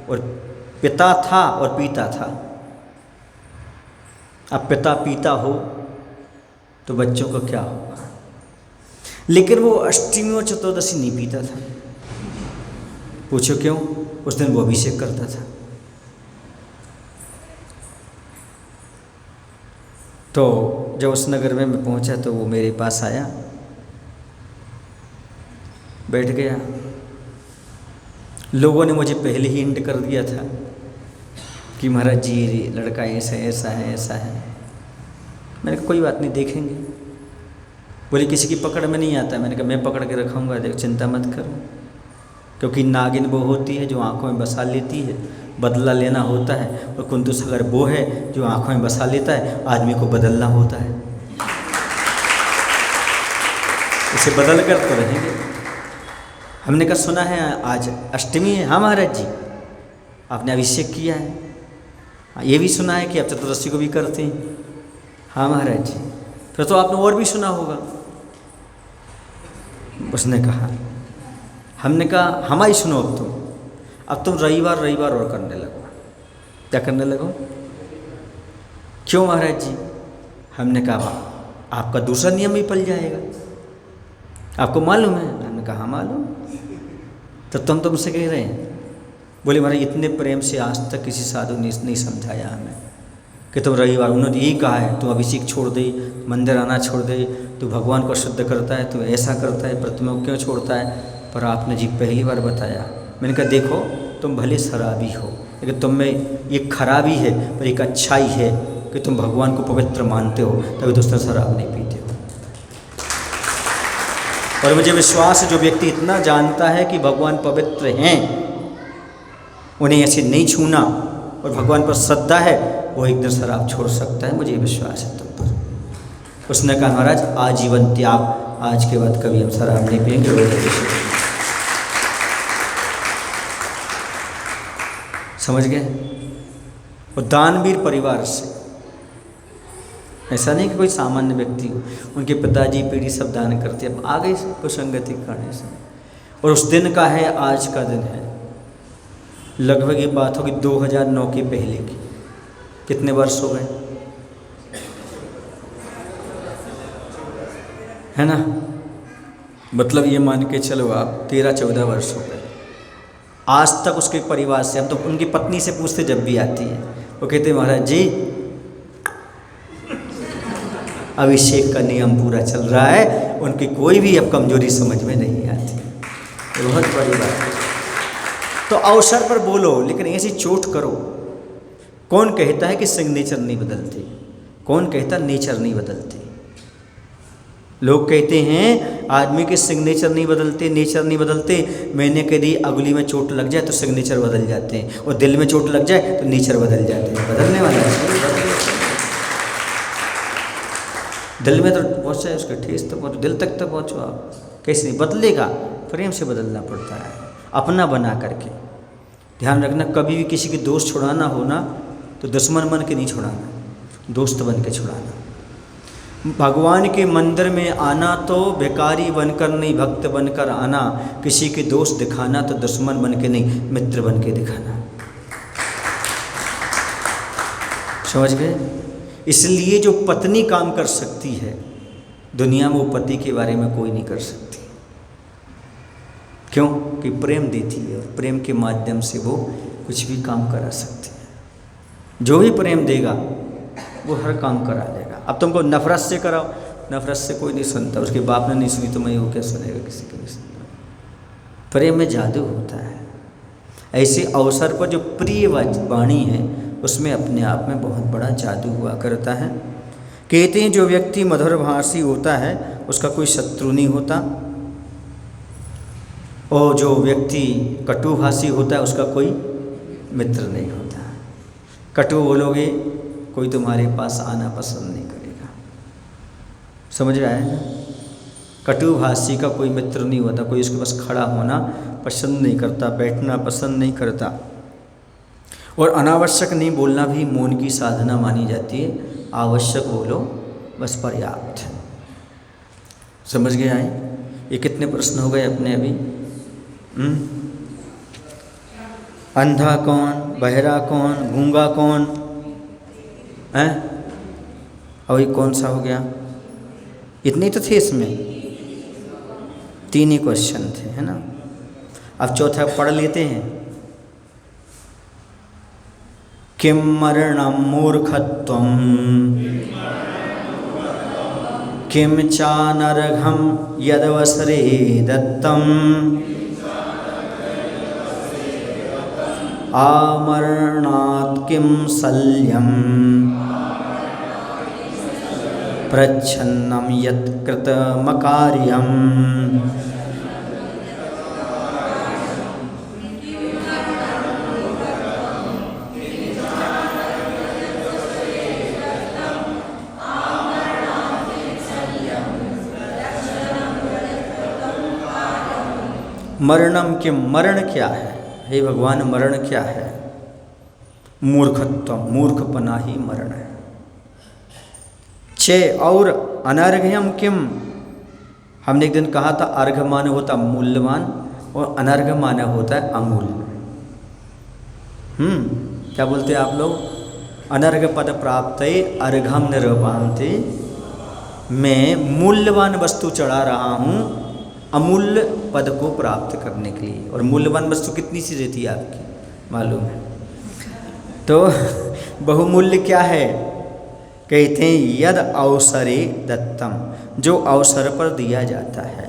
और पिता था और पीता था। अब पिता पीता हो तो बच्चों को क्या होगा? लेकिन वो अष्टमी और चतुर्दशी नहीं पीता था। पूछो क्यों? उस दिन वो अभिषेक करता था। तो जब उस नगर में मैं पहुंचा तो वो मेरे पास आया, बैठ गया। लोगों ने मुझे पहले ही हिंट कर दिया था कि महाराज जी लड़का ऐसा ऐसा है, ऐसा है। मैंने कहा कोई बात नहीं, देखेंगे। बोले किसी की पकड़ में नहीं आता। मैंने कहा मैं पकड़ के रखूँगा, देख चिंता मत करो। क्योंकि नागिन वो होती है जो आँखों में बसा लेती है, बदला लेना होता है। और कुंदुस अगर वो है जो आँखों में बसा लेता है, आदमी को बदलना होता है। इसे बदल कर तो रहेंगे। हमने कहा सुना है आज अष्टमी है। हाँ महाराज जी, आपने अभिषेक किया है। हाँ, ये भी सुना है कि आप चतुर्दशी को भी करते हैं। हाँ महाराज जी, फिर तो आपने और भी सुना होगा। उसने कहा, हमने कहा हमारी सुनो अब तुम रविवार और करने लगो। क्या करने लगो? क्यों महाराज जी? हमने कहा आपका दूसरा नियम भी पल जाएगा, आपको मालूम है? हमने कहा हाँ मालूम। तो तुम तुमसे कह रहे हैं? बोले महाराज इतने प्रेम से आज तक किसी साधु ने नहीं समझाया हमें कि तुम रविवार, उन्होंने यही कहा है तुम अभिषेक छोड़ दे, मंदिर आना छोड़ दे, तू भगवान को शुद्ध करता है, तू ऐसा करता है, प्रतिमा को क्यों छोड़ता है? पर आपने जी पहली बार बताया। मैंने कहा देखो तुम भले शराबी हो, लेकिन तुम में ये खराबी है पर एक अच्छाई है कि तुम भगवान को पवित्र मानते हो, तभी दोस्तों शराब नहीं पीते हो। और मुझे विश्वास है जो व्यक्ति इतना जानता है कि भगवान पवित्र हैं, उन्हें ऐसे नहीं छूना और भगवान पर श्रद्धा है, वो एक दिन शराब छोड़ सकता है। मुझे विश्वास है तुम पर। उसने कहा महाराज आजीवन त्याग, आज के बाद कभी हम शराब नहीं पिएंगे। समझ गए? और दानवीर परिवार से, ऐसा नहीं कि कोई सामान्य व्यक्ति हो, उनके पिताजी पीढ़ी सब दान करते हैं, अब आ गई कुसंगति करने से। और उस दिन का है, आज का दिन है, लगभग ये बात होगी 2009 के पहले की। कितने वर्ष हो गए, है ना? मतलब ये मान के चलो आप 13-14 वर्ष हो गए। आज तक उसके परिवार से, हम तो उनकी पत्नी से पूछते जब भी आती है, वो कहते महाराज जी अभिषेक का नियम पूरा चल रहा है, उनकी कोई भी अब कमजोरी समझ में नहीं आती। बहुत बड़ी बात है। तो अवसर पर बोलो, लेकिन ऐसी चोट करो। कौन कहता है कि सिग्नेचर नहीं बदलते? कौन कहता नेचर नहीं बदलते? लोग कहते हैं आदमी के सिग्नेचर नहीं बदलते, नेचर नहीं बदलते। मैंने कह दी अगली में चोट लग जाए तो सिग्नेचर बदल जाते हैं, और दिल में चोट लग जाए तो नेचर बदल जाते हैं। बदलने वाला है, दिल में तो पहुँच जाए, उसका ठेस तो पहुँचो, दिल तक तो पहुँचो आप। कैसे बदलेगा? प्रेम से बदलना पड़ता है, अपना बना करके। ध्यान रखना, कभी भी किसी के दोस्त छुड़ाना हो ना तो दुश्मन बन के नहीं छुड़ाना, दोस्त बन के छुड़ाना। भगवान के मंदिर में आना तो भिखारी बनकर नहीं, भक्त बनकर आना। किसी के दोस्त दिखाना तो दुश्मन बन के नहीं, मित्र बन के दिखाना। समझ गए? इसलिए जो पत्नी काम कर सकती है दुनिया में, वो पति के बारे में कोई नहीं कर सकती। क्यों? कि प्रेम देती है, और प्रेम के माध्यम से वो कुछ भी काम करा सकती है। जो भी प्रेम देगा वो हर काम करा देगा। अब तुमको नफरत से कराओ, नफरत से कोई नहीं सुनता, उसके बाप ने नहीं सुनी तो मैं वो क्या सुनेगा? किसी को नहीं सुनता। प्रेम में जादू होता है। ऐसे अवसर पर जो प्रिय वाणी है उसमें अपने आप में बहुत बड़ा जादू हुआ करता है। कहते हैं जो व्यक्ति मधुरभाषी होता है उसका कोई शत्रु नहीं होता, और जो व्यक्ति कटुभाषी होता है उसका कोई मित्र नहीं होता। कटु बोलोगे कोई तुम्हारे पास आना पसंद नहीं करेगा। समझ रहा है ना? कटुभाषी का कोई मित्र नहीं होता, कोई उसके पास खड़ा होना पसंद नहीं करता, बैठना पसंद नहीं करता। और अनावश्यक नहीं बोलना भी मौन की साधना मानी जाती है। आवश्यक बोलो बस, पर्याप्त है। समझ गए आए? ये कितने प्रश्न हो गए अपने अभी? अंधा कौन, बहरा कौन, गूंगा कौन है, और ये कौन सा हो गया? इतने तो थे इसमें, 3 ही क्वेश्चन थे, है ना? अब चौथा पढ़ लेते हैं। किम मरणम मूर्खत्वम, किम चानर्घम यदवसरे दत्तम, आमरणात् किम शल्यम, प्रच्छन्नम यत् कृतमकार्यम। मरणम किम, मरण क्या है? हे भगवान, मरण क्या है? मूर्खत्व, मूर्खपना ही मरण है। छे और अनर्घ्यम किम, हमने एक दिन कहा था अर्घ माने होता मूल्यवान और अनर्घ माने होता है अमूल्य। क्या बोलते हैं आप लोग? अनर्घ पद प्राप्त अर्घम निरूपान्ते, मैं मूल्यवान वस्तु चढ़ा रहा हूँ अमूल्य पद को प्राप्त करने के लिए। और मूल्यवान वस्तु कितनी सी रहती है आपकी मालूम है? तो बहुमूल्य क्या है? कहते हैं यद अवसरे दत्तम, जो अवसर पर दिया जाता है।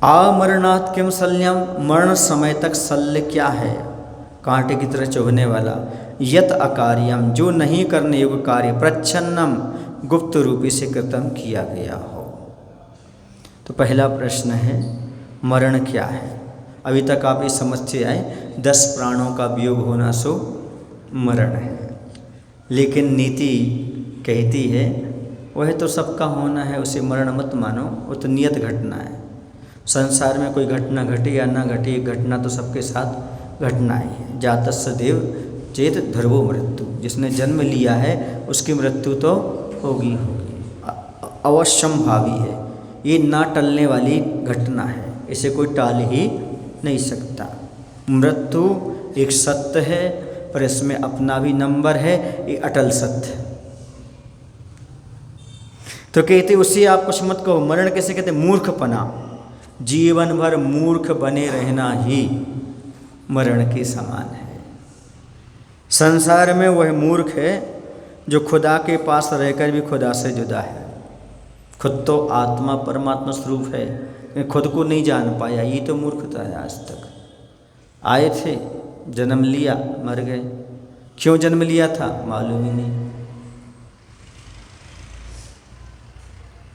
आमरणात् किम शल्यम, मरण समय तक शल्य क्या है? कांटे की तरह चुभने वाला। यत अकार्यम, जो नहीं करने योग्य कार्य। प्रच्छन्नम, गुप्त रूपी से कृतम किया गया हो। तो पहला प्रश्न है मरण क्या है? अभी तक आप ये समझते आए 10 प्राणों का वियोग होना सो मरण है। लेकिन नीति कहती है वह तो सबका होना है, उसे मरण मत मानो, वो तो नियत घटना है। संसार में कोई घटना घटे या ना घटे, एक घटना तो सबके साथ घटनाएं हैं। जातस्य देव चेत ध्रुवो मृत्यु, जिसने जन्म लिया है उसकी मृत्यु तो होगी होगी, अवश्यम भावी है, ये ना टलने वाली घटना है, इसे कोई टाल ही नहीं सकता। मृत्यु एक सत्य है, पर इसमें अपना भी नंबर है, ये अटल सत्य है। तो कहते उसे आप कुछ मत कहो। मरण कैसे कहते? मूर्खपना, जीवन भर मूर्ख बने रहना ही मरण के समान है। संसार में वह मूर्ख है जो खुदा के पास रहकर भी खुदा से जुदा है। खुद तो आत्मा परमात्मा स्वरूप है, खुद को नहीं जान पाया, ये तो मूर्खता है। आज तक आए थे, जन्म लिया, मर गए। क्यों जन्म लिया था मालूम ही नहीं।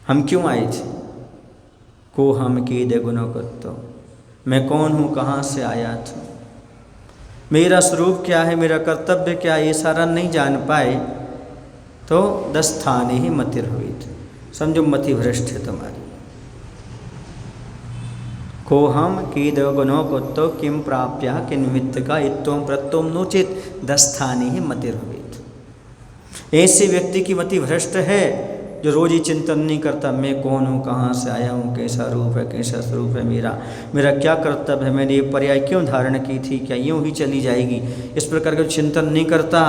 हम क्यों आए थे? को हम कीदे गुनो कुत्तो, मैं कौन हूँ, कहाँ से आया था, मेरा स्वरूप क्या है, मेरा कर्तव्य क्या है, ये सारा नहीं जान पाए तो 10 स्थाने ही मतिर हुई थे। समझो मति भ्रष्ट है तुम्हारी। को हम कीद गुनो कुत्तो किम प्राप्य किन निमित्त का इत्तोम प्रत्तोम नोचित 10 स्थाने ही मतिर हुई थे। ऐसे व्यक्ति की मति भ्रष्ट है जो रोज ही चिंतन नहीं करता, मैं कौन हूँ, कहाँ से आया हूँ, कैसा रूप है, कैसा स्वरूप है मेरा क्या कर्तव्य है, मैंने ये पर्याय क्यों धारण की थी, क्या यूँ ही चली जाएगी, इस प्रकार का चिंतन नहीं करता,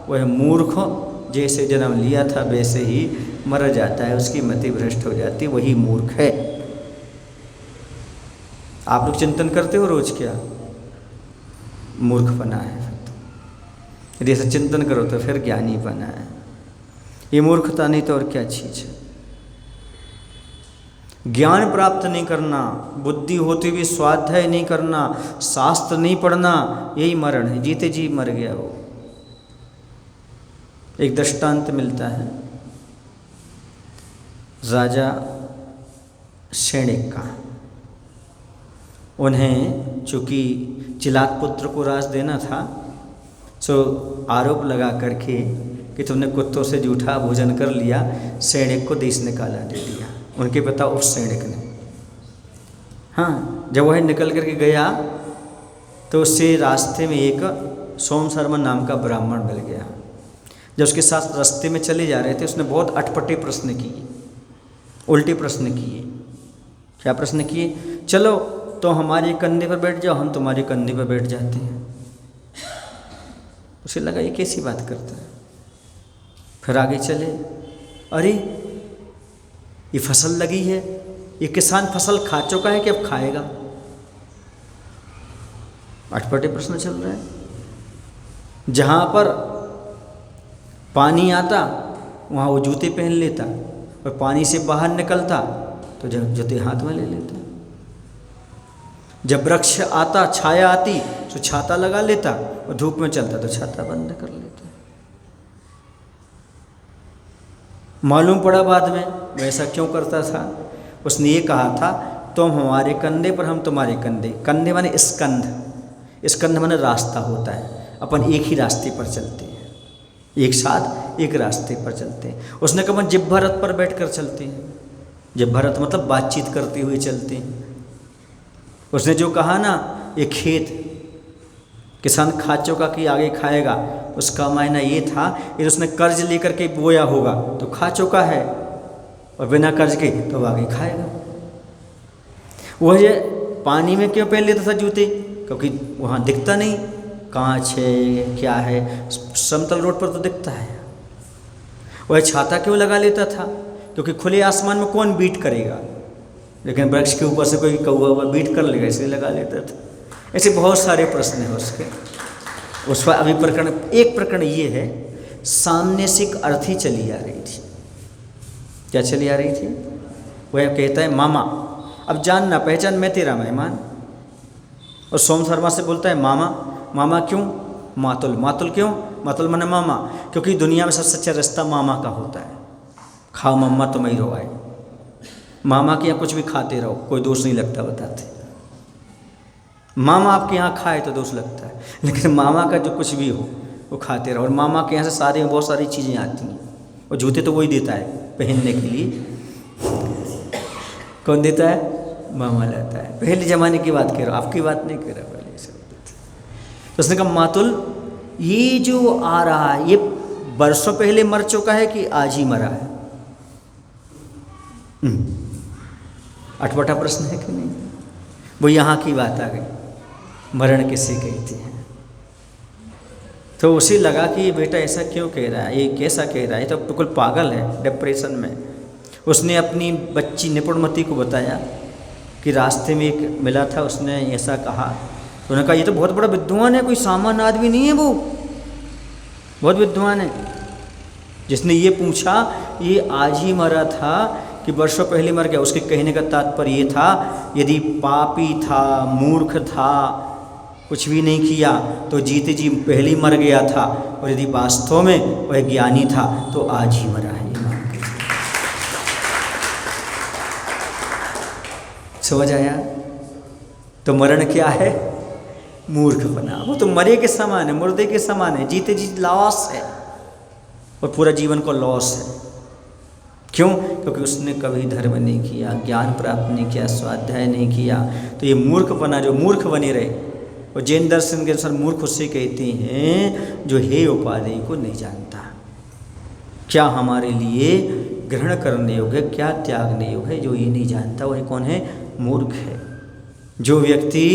वह मूर्ख जैसे जन्म लिया था वैसे ही मर जाता है, उसकी मति भ्रष्ट हो जाती है, वही मूर्ख है। आप लोग चिंतन करते हो रोज? क्या मूर्खपना है। यदि ऐसा चिंतन करो तो फिर ज्ञानी बना है। ये मूर्खता नहीं तो और क्या चीज़ है। ज्ञान प्राप्त नहीं करना, बुद्धि होते हुए स्वाध्याय नहीं करना, शास्त्र नहीं पढ़ना, यही मरण है। जीते जी मर गया वो। एक दृष्टांत मिलता है राजा सैनिक का। उन्हें चूँकि चिलात पुत्र को राज देना था, सो आरोप लगा करके कि तुमने कुत्तों से जूठा भोजन कर लिया, सैनिक को देश निकाला दे दिया उनके पिता उस सैनिक ने। हाँ, जब वह निकल करके गया तो उससे रास्ते में एक सोम शर्मा नाम का ब्राह्मण मिल गया। जब उसके साथ रास्ते में चले जा रहे थे, उसने बहुत अटपटे प्रश्न किए, उल्टे प्रश्न किए। क्या प्रश्न किए? चलो तो हमारे कंधे पर बैठ जाओ, हम तुम्हारे कंधे पर बैठ जाते हैं। उसे लगा ये कैसी बात करता है। फिर आगे चले, अरे ये फसल लगी है, ये किसान फसल खा चुका है कि अब खाएगा? अटपटे प्रश्न चल रहा है। जहाँ पर पानी आता वहाँ वो जूते पहन लेता, और पानी से बाहर निकलता तो जब जूते हाथ में ले लेता। जब वृक्ष आता, छाया आती तो छाता लगा लेता, और धूप में चलता तो छाता बंद कर लेता। मालूम पड़ा बाद में वैसा क्यों करता था। उसने ये कहा था, तुम हमारे कंधे पर, हम तुम्हारे कंधे। कंधे माने स्कंध, स्कंध माने रास्ता होता है। अपन एक ही रास्ते पर चलते हैं, एक साथ एक रास्ते पर चलते हैं। उसने कहा जिह्वा रथ पर बैठ कर चलते हैं। जिह्वा रथ मतलब बातचीत करते हुए चलते हैं। उसने जो कहा ना, ये खेत किसान खा चुका कि आगे खाएगा, उसका मायना ये था कि उसने कर्ज लेकर के बोया होगा तो खा चुका है, और बिना कर्ज के तो आगे खाएगा। वह ये पानी में क्यों पहन लेता था जूते? क्योंकि वहाँ दिखता नहीं कांच है क्या है, समतल रोड पर तो दिखता है। वह छाता क्यों लगा लेता था? क्योंकि खुले आसमान में कौन बीट करेगा, लेकिन वृक्ष के ऊपर से कोई कौवा बीट कर लेगा, इसलिए लगा लेता था। ऐसे बहुत सारे प्रश्न हैं उसके। उस पर अभी प्रकरण, एक प्रकरण ये है, सामने से एक अर्थी चली आ रही थी। क्या चली आ रही थी? वह कहता है मामा, अब जानना पहचान, मैं तेरा मेहमान। और सोम शर्मा से बोलता है मामा। मामा क्यों? मातुल। मातुल क्यों? मातुल माने मामा, क्योंकि दुनिया में सबसे अच्छा रिश्ता मामा का होता है। खाओ मम्मा तो मैं ही रो आए, मामा के यहाँ कुछ भी खाते रहो, कोई दोष नहीं लगता। बताते मामा आपके यहाँ खाए तो दोष लगता है, लेकिन मामा का जो कुछ भी हो वो खाते रहो। और मामा के यहाँ से सारे बहुत सारी चीज़ें आती हैं, और जूते तो वही देता है पहनने के लिए। कौन देता है? मामा लाता है। पहले ज़माने की बात कह रहा हूँ, आपकी बात नहीं कह रहा। पहले सब उसने कहा मातुल ये जो आ रहा है ये बरसों पहले मर चुका है कि आज ही मरा है? अटपटा प्रश्न है कि नहीं? वो यहाँ की बात आ गई, मरण किसे कहते हैं। तो उसे लगा कि ये बेटा ऐसा क्यों कह रहा है, ये कैसा कह रहा है, तो बिल्कुल पागल है, डिप्रेशन में। उसने अपनी बच्ची निपुणमती को बताया कि रास्ते में एक मिला था, उसने ऐसा कहा। तो उन्होंने कहा ये तो बहुत बड़ा विद्वान है, कोई सामान्य आदमी नहीं है, वो बहुत विद्वान है। जिसने ये पूछा ये आज ही मरा था कि वर्षों पहले मर गया, उसके कहने का तात्पर्य ये था यदि पापी था, मूर्ख था, कुछ भी नहीं किया तो जीते जी पहले ही मर गया था, और यदि वास्तव में वह ज्ञानी था तो आज ही मरा है। समझ आया? तो मरण क्या है? मूर्खपना। वो तो मरे के समान है, मुर्दे के समान है, जीते जी लॉस है, और पूरा जीवन को लॉस है। क्यों? क्योंकि उसने कभी धर्म नहीं किया, ज्ञान प्राप्त नहीं किया, स्वाध्याय नहीं किया। तो ये मूर्खपना, जो मूर्ख बने रहे, और जैन दर्शन के अनुसार मूर्ख उससे कहते हैं जो हे उपाधि को नहीं जानता, क्या हमारे लिए ग्रहण करने योग्य, क्या त्यागने योग्य है, जो ये नहीं जानता वही कौन है? मूर्ख है। जो व्यक्ति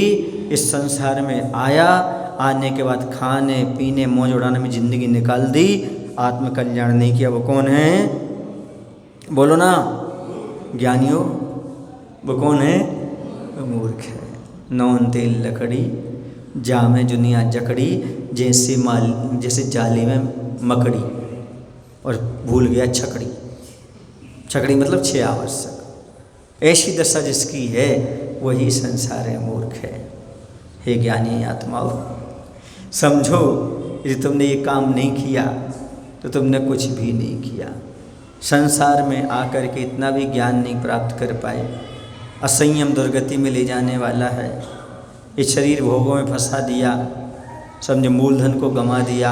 इस संसार में आया, आने के बाद खाने पीने मौज उड़ाने में ज़िंदगी निकाल दी, आत्मकल्याण नहीं किया, वो कौन है? बोलो ना ज्ञानियों, वो कौन है? वो मूर्ख है। नौन तेल लकड़ी जामे जुनिया जकड़ी, जैसे जाली में मकड़ी, और भूल गया छकड़ी। छकड़ी मतलब 6 आवश्यक। ऐसी दशा जिसकी है वही संसार है, मूर्ख है। हे ज्ञानी आत्माओं, समझो यदि तुमने ये काम नहीं किया तो तुमने कुछ भी नहीं किया। संसार में आकर के इतना भी ज्ञान नहीं प्राप्त कर पाए, असंयम दुर्गति में ले जाने वाला है। इस शरीर भोगों में फंसा दिया, समझे मूलधन को गंवा दिया,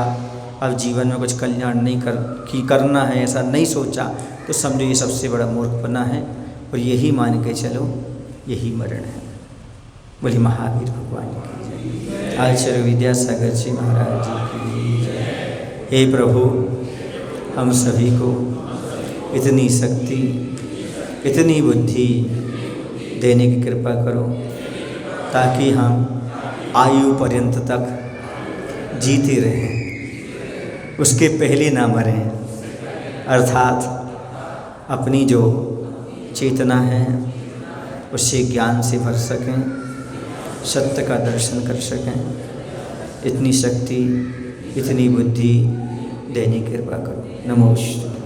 अब जीवन में कुछ कल्याण नहीं करना है, ऐसा नहीं सोचा, तो समझो ये सबसे बड़ा मूर्खपना है। और यही मान के चलो यही मरण है। बोली महावीर भगवान की जय। आचार्य विद्यासागर जी महाराज जी की जय। हे प्रभु, हम सभी को इतनी शक्ति, इतनी बुद्धि देने की कृपा करो ताकि हम आयु पर्यंत तक जीते रहें, उसके पहले ना मरें, अर्थात अपनी जो चेतना है उससे ज्ञान से भर सकें, सत्य का दर्शन कर सकें। इतनी शक्ति, इतनी बुद्धि देने की कृपा करो। नमोस्तुते।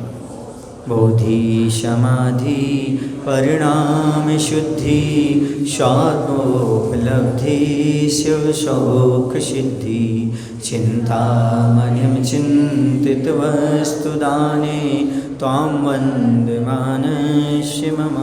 बोधि समाधि परिणाम शुद्धि, स्वात्मोपलब्धि शिव शोक सिद्धि, चिंतामणिं चिंतित वस्तुदाने त्वां वन्दे मानस्य मम